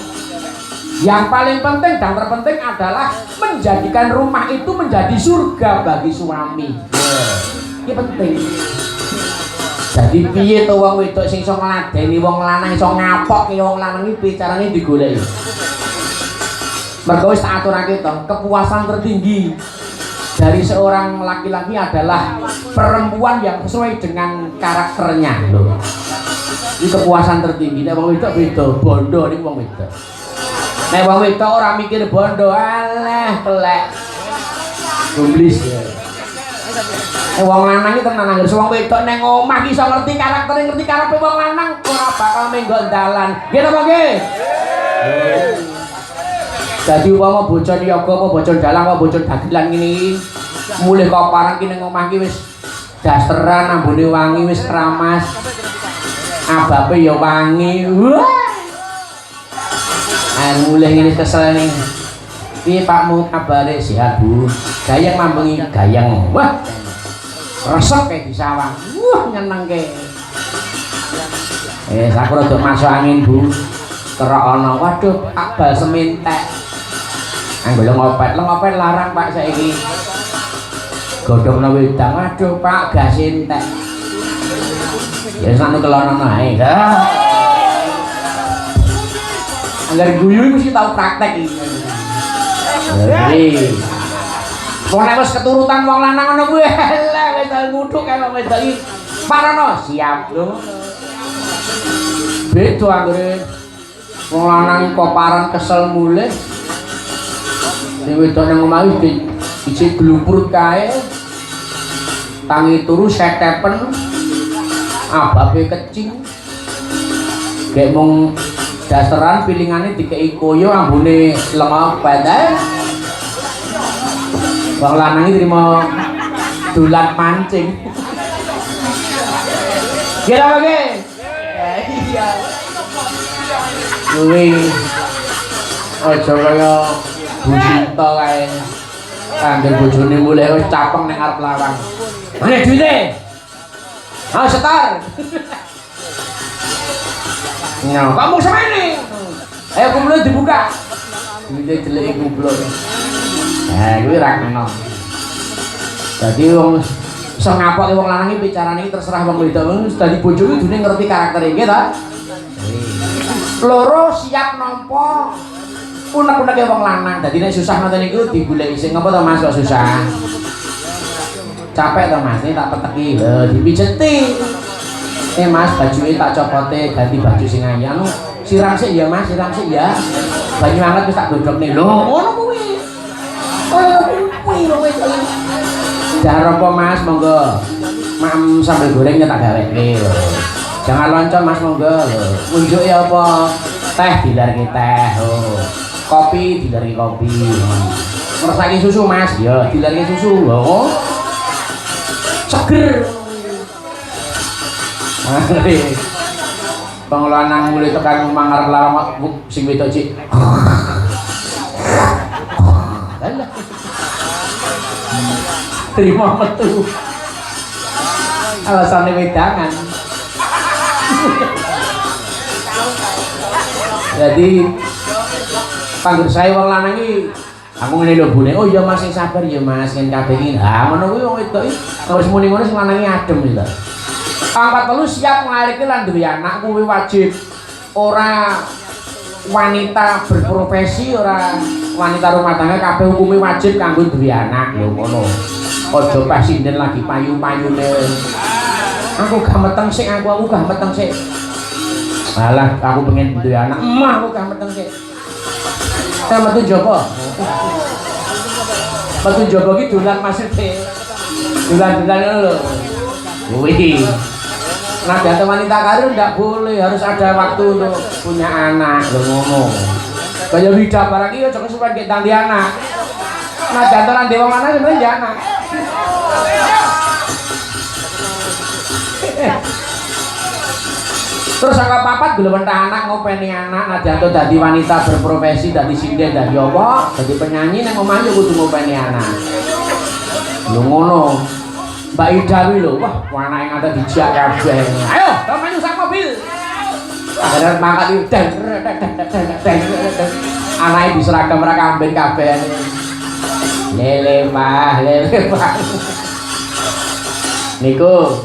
Yang paling penting dan terpenting adalah menjadikan rumah itu menjadi surga bagi suami. Ini penting. Jadi piye to wong wedok sing iso ngladeni wong lanang iso ngapokke wong lanang iki bicarane digoleki. Mergo wis tak aturake to, kepuasan tertinggi dari seorang laki-laki adalah perempuan yang sesuai dengan karakternya lho. Ini kepuasan tertinggi. Nek wong wedok beda, bondo niku wong wedok. Nek wong wedok ora mikir bondo, alah telek. Gumblis ya. Wong lanang iki tenan anggere wong wedok ning omah iso ngerti karaktere, ngerti karepe wong lanang ora bakal menggo dalan. Nggih napa nggih? Dadi upama bocah niaga apa bocah dalang apa bocah dagelan ngene iki mulih kok parang ki ning omah ki wis dasteran, ambune wangi, wis keramas. Abape ya wangi. Mulih ngene kesel ning. Piye Pakmu kabare sehat Bu? Gayeng mambengi gayeng. Wah. Resep kayak di sawang, wah nyenengke. Aku rada masuk angin Bu, kerok ono, waduh Pak bal semintek. Anggo lengopet larang Pak saiki. Godhongno wedang, waduh Pak gas entek. Ya sanu kelono ae. Angger guyu iku mesti tau praktek iki. Wong nek wis keturutan wong lanang ngono kuwi eleh wis nguduk kaya wong wedok iki. Parono siap lho. Beda anggere wong lanang koparan kesel mulih. Nek wedok nang omah iki isi glupur kae. Tangi turu setepen. Ababe kecing. Gek mung dasteran pilingane dikeki koyo ambune lenga padha. Wong lanang iki trimo dolan mancing. Kira apa iya. Kuwi aja kaya Bu Sinta kae. Angger bojone mulih wis capeng ning arep lawang. Mana duite? Ah setar. Nah, kamu semene. Ayo kumule dibuka. Duite jelek goblok. Nah, kuwi ra kena. Dadi wong iso ngapokke wong lanang iki bicarane iki terserah wong wedok. Wis dadi bojo iki dune ngerti karaktere nggih ta? Loro siap nampa unek-uneke wong lanang. Dadi nek susah ngoten niku digoleki sing apa to Mas kok susah. Capek to Mas, ini tak peteki. Lho, dipijeti. Mas, bajuke tak copote ganti baju sing anyar. Siram sik ya Mas, siram sik ya. Banyu anget wis tak godhokne. Lho, ngono kuwi. Kuwi lho wis. Jar apa Mas, monggo. Mam sambal gorengnya tak gaweke lho. Jangan loncon Mas, monggo lho. Unjuke apa? Teh dilarke teh. Oh. Kopi dilarke kopi. Ngersaki susu Mas, ya dilarke susu. Oh. Seger. Bang lanang mulai tekan mangar lawang sing wedok cik. Terima metu. Alasane wedangan. Jadi panggur saya wong lanang iki aku ngene lho Bune. Oh iya Mas sing sabar ya Mas yen kabeh iki. Ah ngono kuwi wong wedok iki harus muni ngono sing lanange adem lho. Angkat telu siap nglairke lan duwe anak kuwi wajib. Ora wanita berprofesi, ora wanita rumah tangga kabeh hukume wajib kanggo duwe anak lho ngono. Aja pas sinden lagi payu-payune. Aku gak meteng sik, aku gak meteng sik. Alah, aku pengen duwe anak. Emah aku gak meteng sik. Saya metu jopo. Metu jopo ki dolan maksudnya. Dolan-dolan ngono lho. Wih. Nah, jatuh wanita karir ndak boleh, harus ada waktu untuk punya anak lho ngono. Kaya widah barang iki aja kesuwen nek tandi anak. Nah, jatuh nang dewa mana sebenarnya anak. Terus angka papat gelem entah anak ngopeni anak nah jatuh dadi wanita berprofesi dadi sinden dadi apa dadi penyanyi nang omah yo kudu ngopeni anak. Lho ngono. Mbak Ida kuwi lho, wah anake ngate dijak kabeh. Ayo, maju sak mobil. Akhirnya mangkat iki anake diseragam ra kambing kabeh. Lele mah. Niku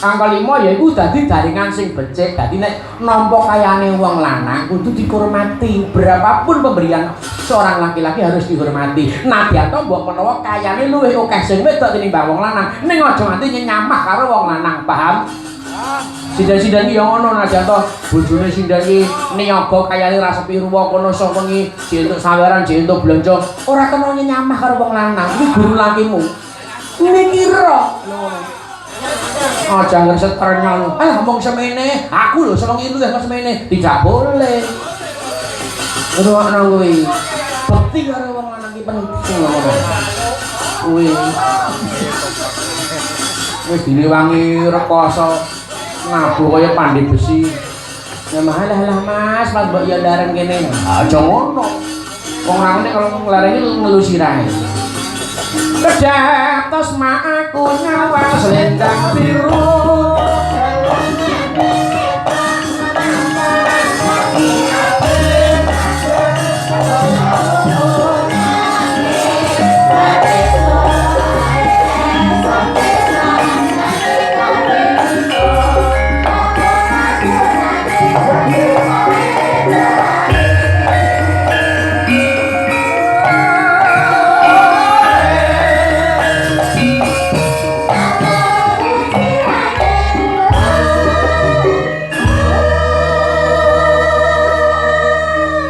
angka 5 yaiku dadi daringan sing becik. Dadi nek nampa kayane wong lanang kudu dihormati. Berapapun pemberian seorang laki-laki harus dihormati. Nadyan to mbok menawa kayane luwih akeh sing wedok tinimbang wong lanang, ning aja nganti nyamah karo wong lanang, paham? Sidan-sidan iki yo ngono nadyan to bojone sindan iki niaga kayane ra sepi ruwa kono sapa iki jentuk saweran jentuk blonjo ora kena nyamah karo wong lanang. Iki guru lakimu. Mikira. Aja ngreset ternyol. Ngomong semene, aku lho seneng itu ya semene. Tidak boleh. Ruwakno kuwi. Bekti karo wong lanang iki penting ngono. Kuwi. Wis dilewangi rekoso ngabu kaya pandhe besi. Ya malah Mas, mbok ya ndareng kene. Aja ngono. Wong lanang kalau nglareni ngelu sirahe. Kedatos mak aku nyawa selendang biru.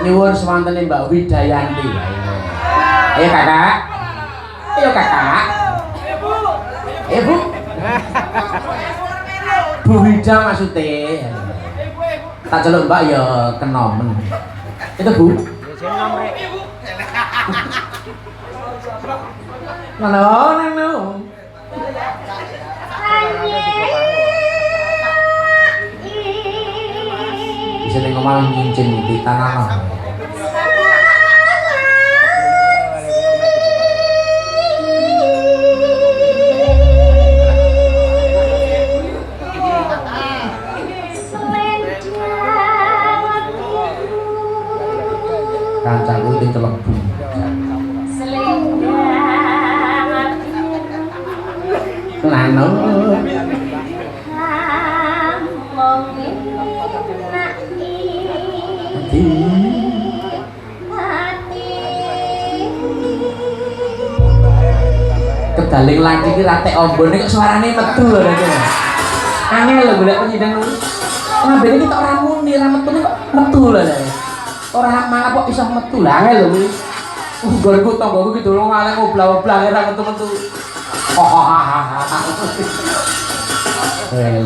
Nyuwun sewantene Mbak Widayanti. Ayo Kakak. Ayo Kakak. Ibu. Bu Wida maksudnya. Tak celuk Mbak ya kenomen. Itu Bu. Nano. Bisa ning omah nyincin di tanah. Kancaku di Celebu. Lano. Kedaling lagi ki rate ombone kok suarane metu lho nek. Angel lho golek penyidang ngono. Ngambene kita ora muni, ra metu kok metu lho nek. Ora mana kok iso metu lah angel lho kuwi. Nggonku tanggoku ki dolong arek oblah-oblah ora metu-metu.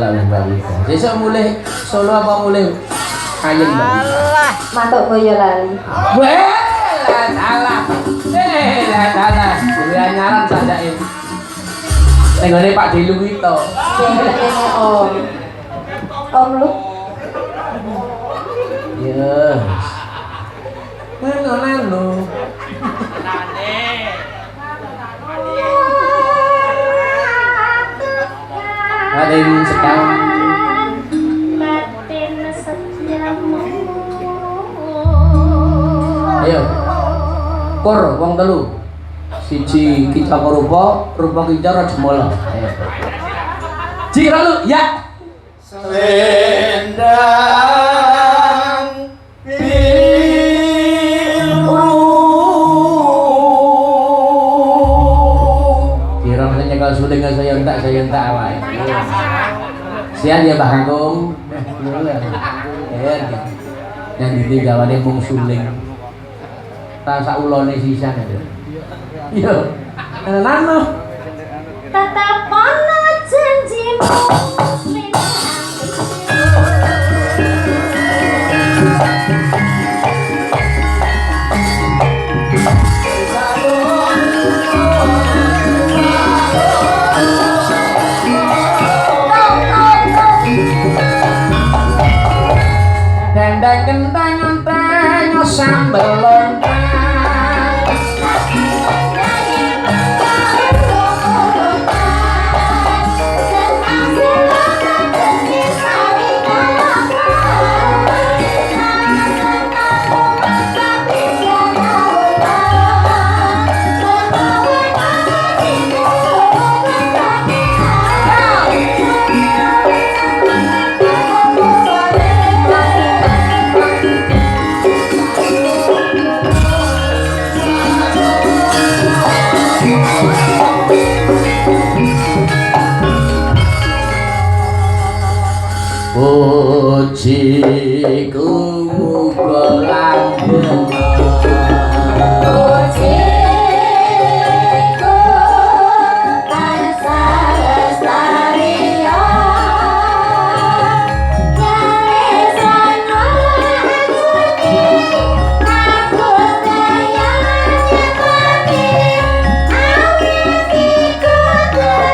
Lah Mbak. Sesuk mulih Solo apa mulih Kayen Mbak? Alah, mantuk Boyolali. Weh, salah. Salah. Kuwi nyaran sajake. Tenggone Pak Dilu kuwi to. Kene Om. Om lu. Yes. Nano. Raden Sekawan. Batin setiamu. Ayo. Kur wong telu. Siji Kicaka Rupa, Rupa Kicara Jemala. Ayo. Cira lu, ya. Selendang biru. Kira katanya kalau sudah nggak saya entak awal. Sian ya Mbah Kangkung. Yang ditinggalane mung suling. Rasa ulone sisan aja. Yo. Nano. Tatapono janjimu Dendeng kentang enteng sambel lontang. Pujiku muga langgeng. Pujiku tansah lestari Nyalesono ajuni aku sayang nyekoni Awitiku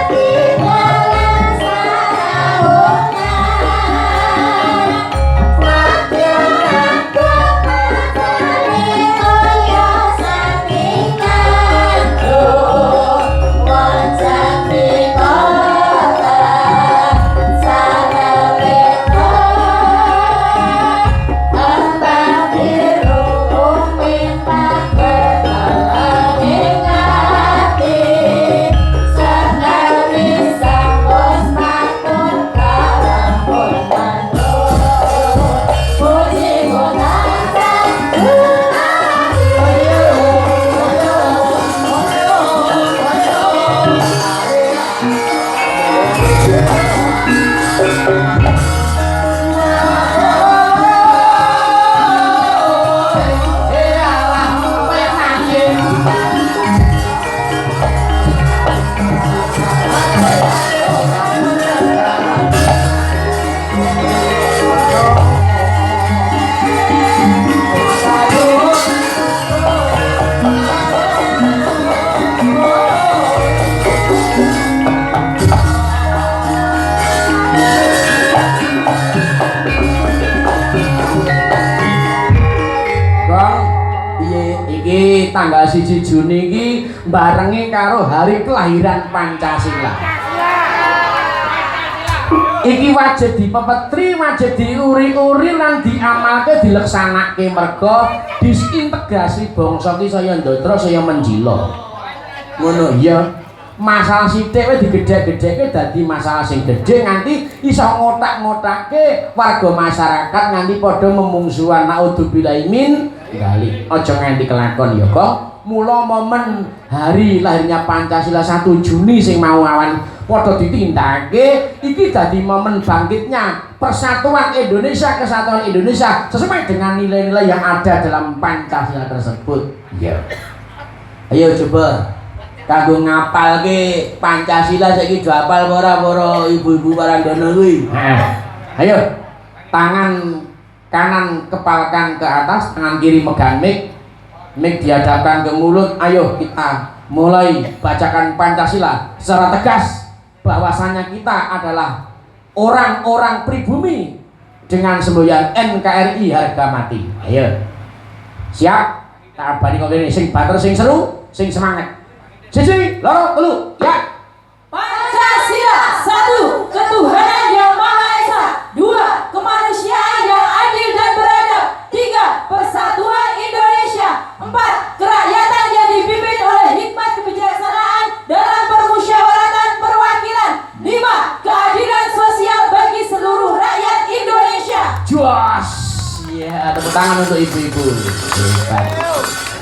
ketinggalan tanggal 1 Juni iki barengi karo hari kelahiran Pancasila. Iki wajib dipepetri, wajib diuri-uri lan diamalke dileksanake merga disintegrasi bangsa iki saya ndodra saya menjila. Ngono ya. Masalah sithik wis digedhek-gedhekke dadi masalah sing gedhe nganti iso ngotak-ngotakke warga masyarakat nganti padha memungsuhan naudzubillahi min dzalik. Aja nganti kelakon ya, Kok. Mula momen hari lahirnya Pancasila 1 Juni sing mau awan padha ditindakake iki dadi momen bangkitnya persatuan Indonesia, kesatuan Indonesia sesuai dengan nilai-nilai yang ada dalam Pancasila tersebut. Ya. Ayo coba kanggo ngapalke Pancasila saiki do hafal ora para ibu-ibu Warandana kuwi. Ayo. Tangan kanan kepalkan ke atas, tangan kiri megang mic. Mic dihadapkan ke mulut. Ayo kita mulai bacakan Pancasila secara tegas bahwasanya kita adalah orang-orang pribumi dengan semboyan NKRI harga mati. Ayo. Siap? Tak abani kok kene sing banter sing seru, sing semangat. Siji, loro, telu, ya. Pancasila, satu, kedua. Tepuk tangan untuk ibu-ibu. Hebat.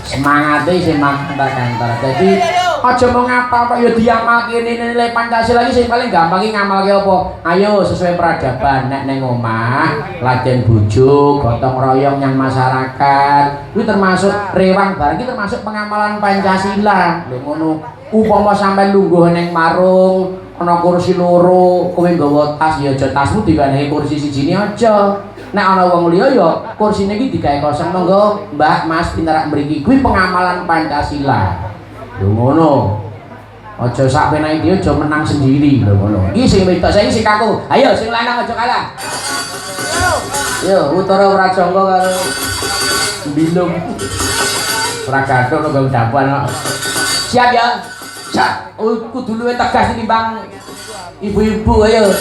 Semangatnya sih kantor-kantor. Jadi aja mau ngapa kok ya diamalke nilai Pancasila iki sing paling gampang iki ngamalke apa? Ayo sesuai peradaban nek ning omah laden bujuk, gotong royong yang masyarakat. Kuwi termasuk rewang bareng iki termasuk pengamalan Pancasila. Lho ngono. Upama sampean lungguh ning marung ana kursi loro, kowe nggawa tas ya aja tasmu diwenehi kursi sijine aja. Nek ana wong liya ya kursine iki digawe kosong monggo Mbak Mas pinterak mriki kuwi pengamalan Pancasila. Lho ngono. Aja sak penake dhewe aja menang sendiri lho ngono. Iki sing wedok saiki sing kaku. Ayo sing lanang aja kalah. Yo utara Prajangga karo Bilung. Ora gathuk karo dapan kok. Siap ya? Siap. Kudu luwih tegas tinimbang ibu-ibu ayo.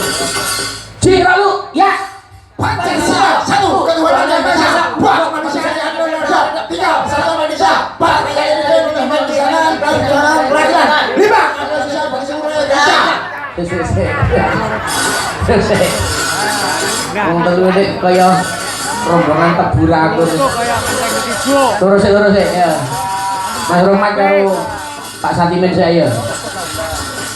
Cira lu ya. Pancasila, satu ketuhanan yang maha esa, dua kemanusiaan yang adil dan beradab, tiga persatuan Indonesia, empat kekayaan Indonesia, peradilan, lima keadilan sosial bagi seluruh Indonesia. Wong telu nek kaya rombongan tebura aku. Terus ya. Mas Romat karo Pak Satimen saya.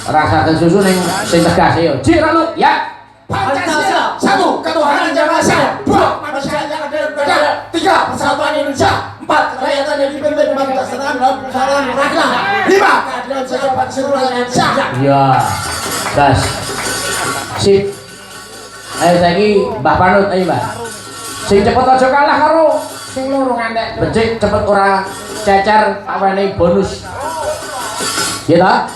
Rasakan susu ning sing tegas ya. Cira lu ya. Pancasila, satu ketuhanan yang maha esa, dua kemanusiaan yang adil dan beradab, tiga persatuan Indonesia, empat kekayaan yang dipimpin dengan kesetaraan dalam persoalan peradilan, lima keadilan sosial bagi seluruh Indonesia. Ya. Gas. Sip. Ayo saiki Mbah Panut ayo Mbah. Sing cepet aja kalah karo sing loro ngantek becik cepet ora cecer awene bonus. Ya ta?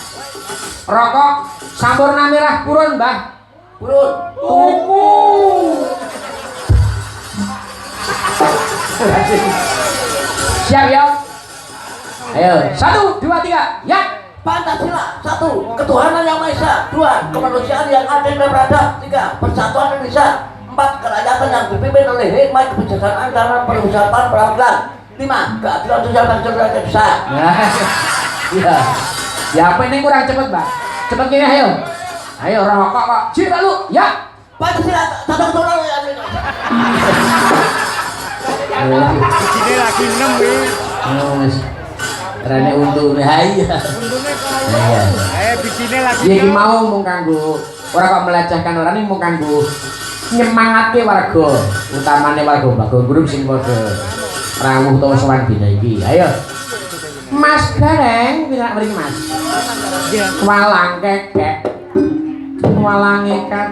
Rokok sampurna merah purun Mbah. Purun. Tuku. Siap ya? Ayo, 1, 2, 3, ya. Pancasila, satu ketuhanan yang maha esa, dua kemanusiaan yang adil dan beradab, tiga persatuan Indonesia, empat kerakyatan yang dipimpin oleh hikmat kebijaksanaan dalam perusahaan peradilan, lima keadilan sosial bagi seluruh Indonesia. Ya. Ya apa ini kurang cepet Mbak? Cepet gini ayo. Ayo rokok kok. Cira lu, ya. Pancasila, satu ketuhanan yang adil. Ini lagi 6 nih. Wes. Rene untu bahaya. Iya. Bikinnya lagi. Iki mau mung kanggo ora kok melecehkan orang ini mung kanggo nyemangatke warga, utamane warga Bago Grup sing padha rawuh utawa sowan dina iki. Ayo. Mas Gareng, pinak mriki Mas? Walang kekek. Walange kat.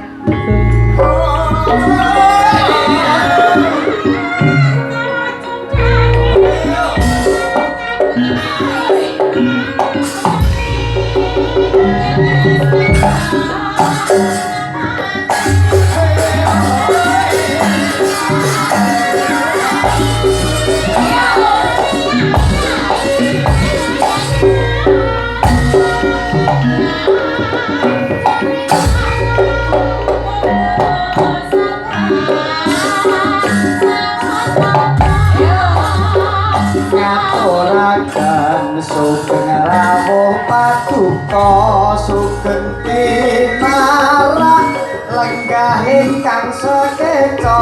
Ngaturaken sugeng rawuh paduka sugeng tinarah lenggah ingkang sekeca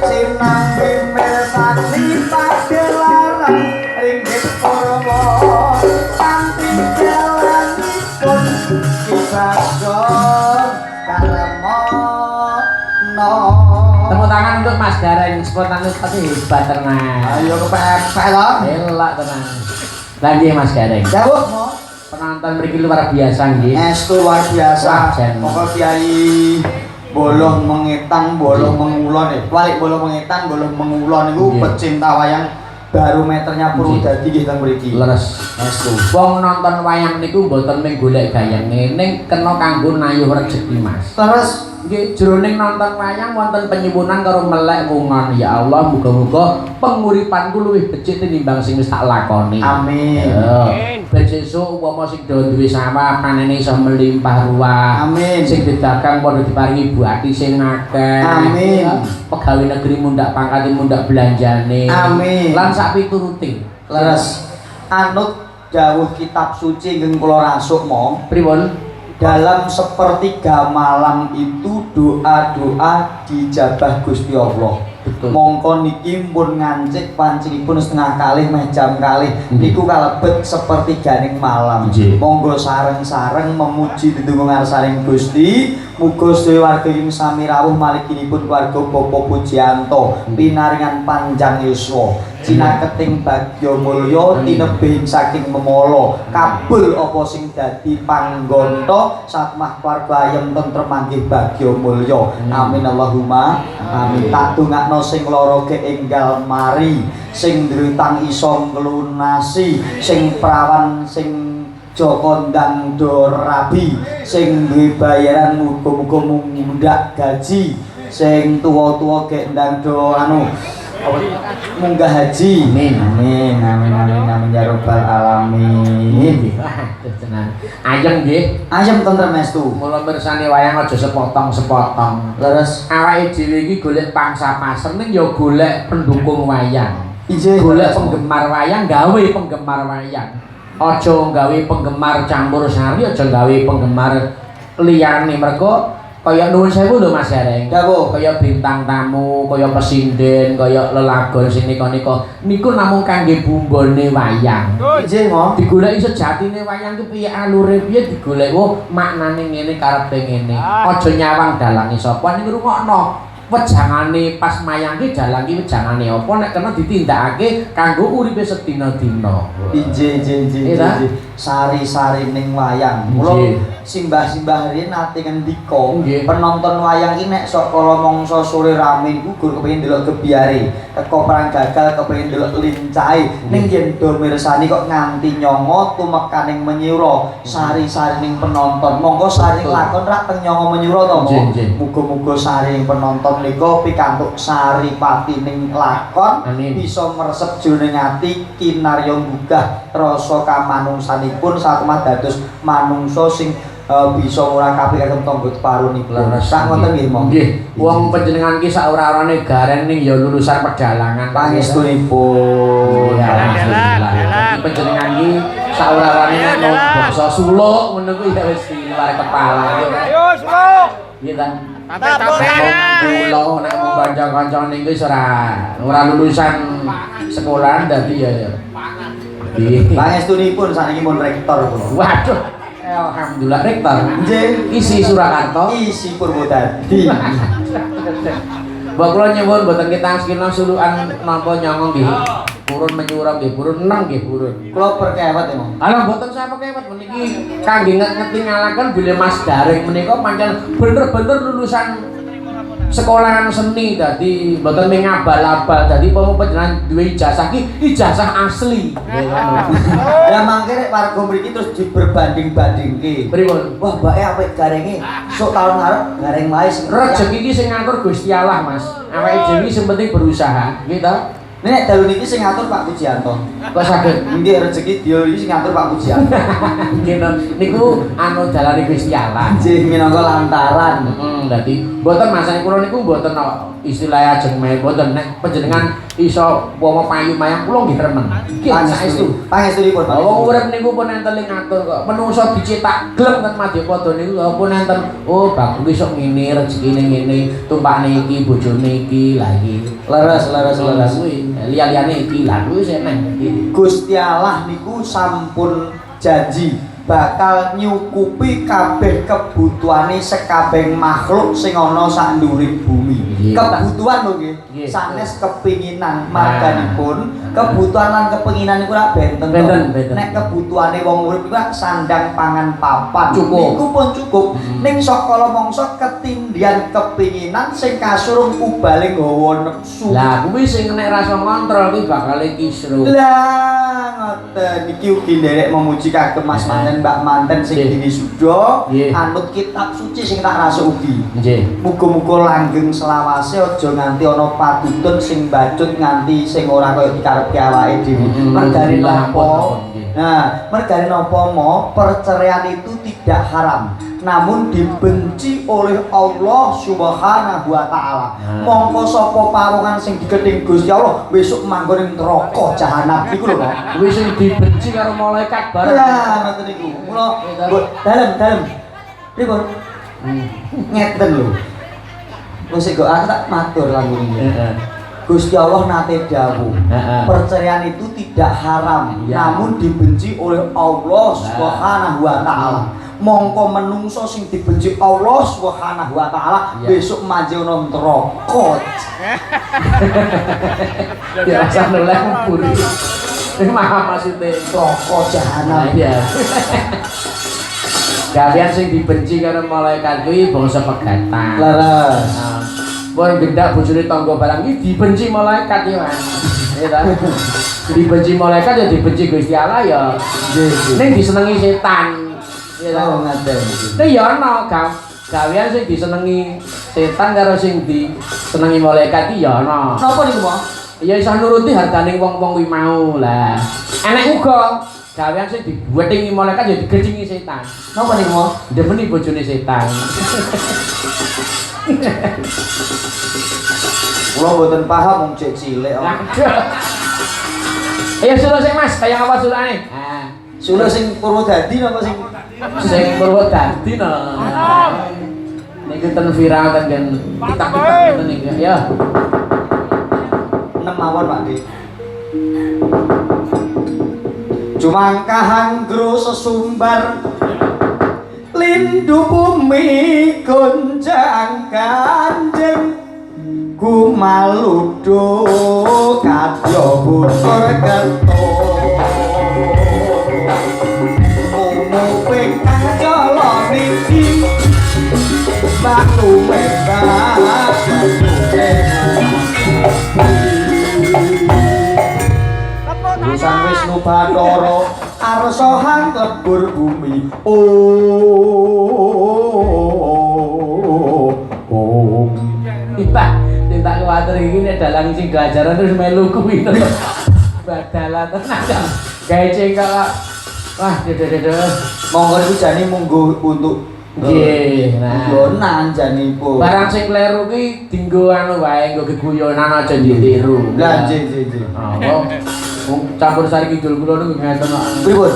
sinambi mirsani pagelaran ringgit purwa kanthi jalanipun kisagon kalemono. Tepuk tangan untuk Mas Gareng, spontan tapi hebat tenang. Ayo kepepet loh. Elak tenang. Lagi Mas Gareng. Jauh mo. Penonton mriki luar biasa nggih. Estu luar biasa. Wah, jen. Monggo Kiai Boloh Mengetang, Boloh Mengulon Walik Boloh Mengetang, Boloh Mengulon niku Nggih. pecinta wayang barometernya Purwodadi nggih teng mriki. Leres. Estu. Wong nonton wayang niku mboten mung golek gayang ning kena kanggo nayuh rejeki Mas. Terus Nggih jroning nonton wayang wonten penyuwunan karo melek wungon. Ya Allah muga-muga penguripanku luwih becik tinimbang sing wis tak lakoni. amin. Ya. Ben sesuk upama sing do duwe sawah panene iso melimpah ruah. Amin. Sing didagang padha diparingi buati sing akeh. Amin. Ya. Pegawai negeri mundak pangkat mundak belanjane. Amin. Lan sak pituruting. Leres. Anut dawuh kitab suci nggen kula rasuk mong. Pripun? Dalam sepertiga malam itu doa-doa dijabah Gusti Allah. Betul. Mongko niki pun ngancik pancikipun setengah kalih meh jam kalih niku kalebet sepertiganing malam. Nggih. Monggo sareng-sareng memuji dedonga ngarsaning Gusti. Muga sedaya warga ing sami rawuh malikinipun keluarga Bapak Pujianto pinaringan panjang yuswa. Cinaketing bagya mulya tinebih saking memala. Kabul apa sing dadi panggonta satmah keluarga ayem tentrem manggih bagya mulya. Amin Allahumma amin. Tak dongakno sing lara keenggal mari, sing ndritang iso nglunasi, sing prawan sing Joko ndang do rabi, sing duwe bayaran muga-muga mundak gaji, sing tuwa-tuwa gek ndang do munggah haji. Amin. Amin amin amin amin ya rabbal alamin. Tenan. Ayem nggih. Ayem tentrem estu. Mula mirsani wayang aja sepotong-sepotong. Leres Awake dhewe iki golek pangsa pasar ning ya golek pendukung wayang. ije Golek penggemar wayang, gawe penggemar wayang. Aja gawe penggemar campur sari, aja gawe penggemar liyane mergo kaya nuwun sewu lho Mas Gareng. Dawuh. Kaya bintang tamu, kaya pesinden, kaya lelagon sinika-nika niku namung kangge bumbone wayang. ije mo Digoleki sejatine wayang ku piye alure piye digolek maknane ngene karepe ngene. Aja nyawang dalange sapa ning ngrungokno. Wejangane pas mayang ki dalang ki wejangane apa nek kena ditindakake kanggo uripe sedina-dina. ije Iya. sari-sari ning wayang. Nggih. Mula simbah-simbah riyen nate ngendika Nggih. penonton wayang ki nek sok kala mangsa sore rame iku gur kepengin delok gebyare, teko perang gagal kepengin delok lincahe. Ning yen do mirsani kok nganti nyongo tumekaning menyura sari-sari ning penonton. Monggo sari Betul. lakon rak teng nyongo menyura to, Mo. Nggih, nggih. Muga-muga sari ning penonton nika pikantuk sari pati ning lakon Amin. bisa meresep jroning ati kinarya nggugah rasa kamanungsanipun satemah dados manungsa sing bisa ngurangkapi kagem tangga parunipun. Sak ngoten nggih, Mo. Nggih, wong panjenengan ki saora-orane gareng ning ya lulusan pedalangan. Pangestunipun. Ya, alhamdulillah. Panjenengan ki saora-orane nek basa suluk ngono kuwi ya wis di luar kepala. Ayo, suluk. Iya ta. Kula nek mung kanca-kanca ning wis ora lulusan sekolahan dadi ya. Nggih. Pangestunipun saniki pun rektor kula. Waduh. Alhamdulillah rektor. Nggih, Isi Surakarta. isi Purwodadi. Mbok kula nyuwun mboten kitang-kina sulukan napa nyongong nggih. Purun menyuruh nggih, purun eneng nggih purun. Kula perkewet ya, Mo. Alah mboten sapa kewet meniki kangge ngetingalaken bilih Mas Gareng menika pancen bener-bener lulusan sekolahan seni dadi mboten mung ngabal-abal dadi panjenengan duwe ijazah ki ijazah asli. Lah mangke nek warga mriki terus diberbanding-bandingke. Pripun? Wah, mbake apik garenge. Sok taun ngarep gareng wae sing Rezeki iki sing ngatur Gusti Allah, Mas. Awake dhewe sing penting berusaha, nggih ta? Nek dalu niki sing ngatur Pak Pujianto. Kok saged Nggih rezeki dia iki sing ngatur Pak Pujianto. nggih niku anu dalane Gusti Allah. Nggih minangka lantaran. Dadi mboten masane kula niku mboten istilah ajeng main mboten nek panjenengan iso umpama payu mayang kula nggih remen. Nggih saestu. Pangestunipun. Wong urip niku pun enten ling ngatur kok. Menungso dicetak glem kan Madyapada niku pun enten bagus sok ngene rezekine ngene, tumpakne iki bojone iki lah iki. Leres. Kuwi liya-liyane iki lah kuwi wis enek. Gusti Allah niku sampun janji bakal nyukupi kabeh kebutuhane sekabeh makhluk sing ana sak nduring bumi. Iya. Kebutuhan lho nggih. Iya. Sanes kepinginan marganipun, kebutuhan lan kepinginan niku ora benten. Benten, benten. Nek kebutuhane wong urip iku sandang pangan papan. Cukup. Niku pun cukup. Ning sok kala mangsa ketindihan kepinginan sing kasurung ubale nggawa nepsu. Lah kuwi sing nek rasa ngontrol kuwi bakal kisruh. Lah ngoten iki ugi nderek memuji kagem Mas Manten Mbak Manten sing Nggih. dini suda Nggih. anut kitab suci sing tak rasa ugi. Nggih. Muga-muga langgeng selawase aja nganti ana padudun sing bacut nganti sing ora kaya dikarepke awake dhewe. Mergane napa? Nah, mergane napa mo perceraian itu tidak haram, namun dibenci oleh Allah Subhanahu wa taala. Mongko sapa pawongan sing digething Gusti Allah besok manggon ing neraka jahanam niku lho, Pak. Kuwi sing dibenci karo malaikat bareng. Lah ngoten niku. Mula dalem. Pripun? Ngeten lho. Musik kok aku tak matur lagu ini. Heeh. Gusti Allah nate dawuh, Heeh. perceraian itu tidak haram, Iya. namun dibenci oleh Allah Subhanahu wa taala. Mongko menungso sing dibenci Allah Subhanahu wa taala Iya. besok manjono neraka. Ya rasa nolak puri. Ini mah maksudnya Neraka jahanam. iya. Kalian sing dibenci karo malaikat kuwi bangsa pegatan. Leres. Nah, Bon gendak bojone tangga barang iki dibenci malaikat ya, Mas. Ya ta? Dibenci malaikat ya dibenci Gusti Allah ya. Ning disenengi setan. Ya ta? Oh ngaten. Nek ya ana gawean sing disenengi setan karo sing disenengi malaikat iki ya ana. Napa niku, Mas? Ya iso nuruti hargane wong-wong kuwi mau lah. Enek uga gawean sing dibuatingi malaikat ya digecingi setan. Napa niku, Mas? Demeni bojone setan. Kula mboten paham wong cek cilik. Ayo suruh sih Mas, kayak apa sulane? Nah, Sula sing Purwodadi napa sing sing Purwodadi no. Niku ten viral ten kan kitab-kitab ngoten niku. Ya. 6 mawon Pak Dik. Cumangkah anggro sesumbar lindu bumi gonjang kanjeng kumaludo kadya butur kerto umupe kacala niki batu merah Sang Wisnu Bathara arsa hang lebur bumi om Iba, tindak kuwatir iki nek dalang sing gajaran terus melu kuwi. Badalan tenan. Gawe cengkok. Wah, dede. monggo niku jane munggo untuk Nggih, nah. nggonan janipun Barang sing kleru ki dienggo anu wae, nggo geguyonan aja ditiru. lah nggih Oh, wong campur sari kidul kula niku ngeten kok. pripun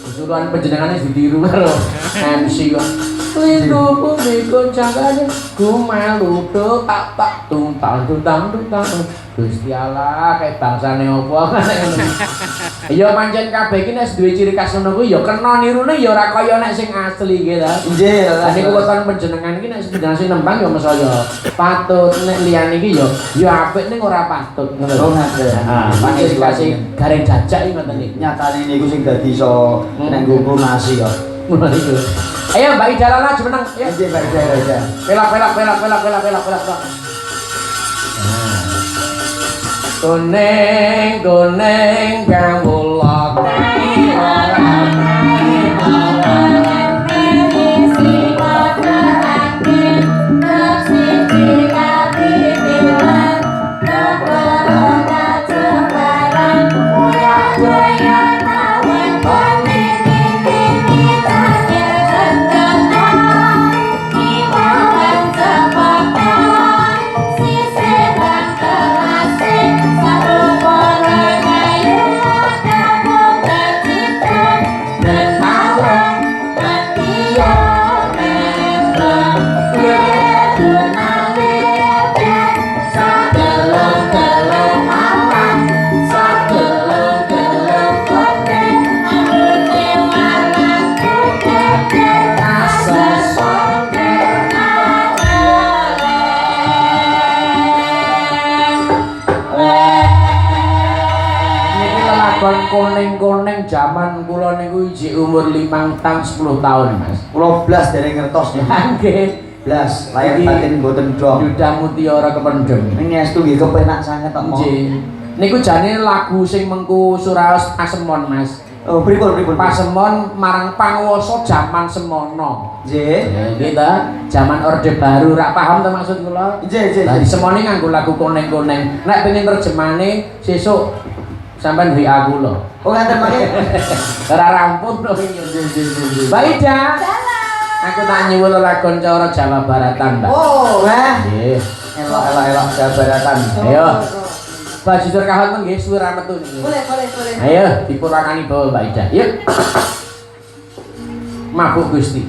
Usulan panjenengane ditiru karo MC kok. Lindu bumi goncang aja, kumaludo tak tuntang. Gusti Allah, kayak bangsane opo kan ngono. Ya pancen kabeh iki nek duwe ciri khas ngono kuwi ya kena nirune ya ora kaya nek sing asli gitu. nggih Lah niku weton panjenengan iki nek panjenengan sing nembang ya mesaya patut, nek liyane iki ya apik ning ora patut ngono. Oh, ngaten. Heeh, pancen dikasih gareng jajak iki ngoten iki. nyatane niku sing dadi iso nek nggo nasi kok Ngono niku. Ayo Mbak Ida Lala menang ya. nggih Pak Ida Pelak. Kuning kawula kuning zaman kula niku iji umur 5 tahun 10 tahun Mas. kula blas dereng ngertos niku Nggih. blas layar Iki batin mboten dong Duda Mutiara kependhem. ini estu nggih kepenak sanget kok Mo. Nggih. Niku jane lagu sing mengku suraos Pasemon Mas. oh pripun Pasemon marang panguwasa jaman semono. nggih Gitu, zaman Orde Baru, rak paham to maksud kula? nggih Lah di semone nganggo lagu kuning-kuning. Nek pengen terjemane sesuk sampean WA kula. oh ngaten mangke Ora rampung to iki. Mbak Ida. Aku tak nyuwun lelagon cara Jawa Baratan, Mbak. oh wah Nggih. elok jabaratan Ayo. Baju terkahon men nggih suwe ra metu niki. Boleh. Ayo dipurwakani bawa Mbak Ida. Yuk. Mabuk Gusti.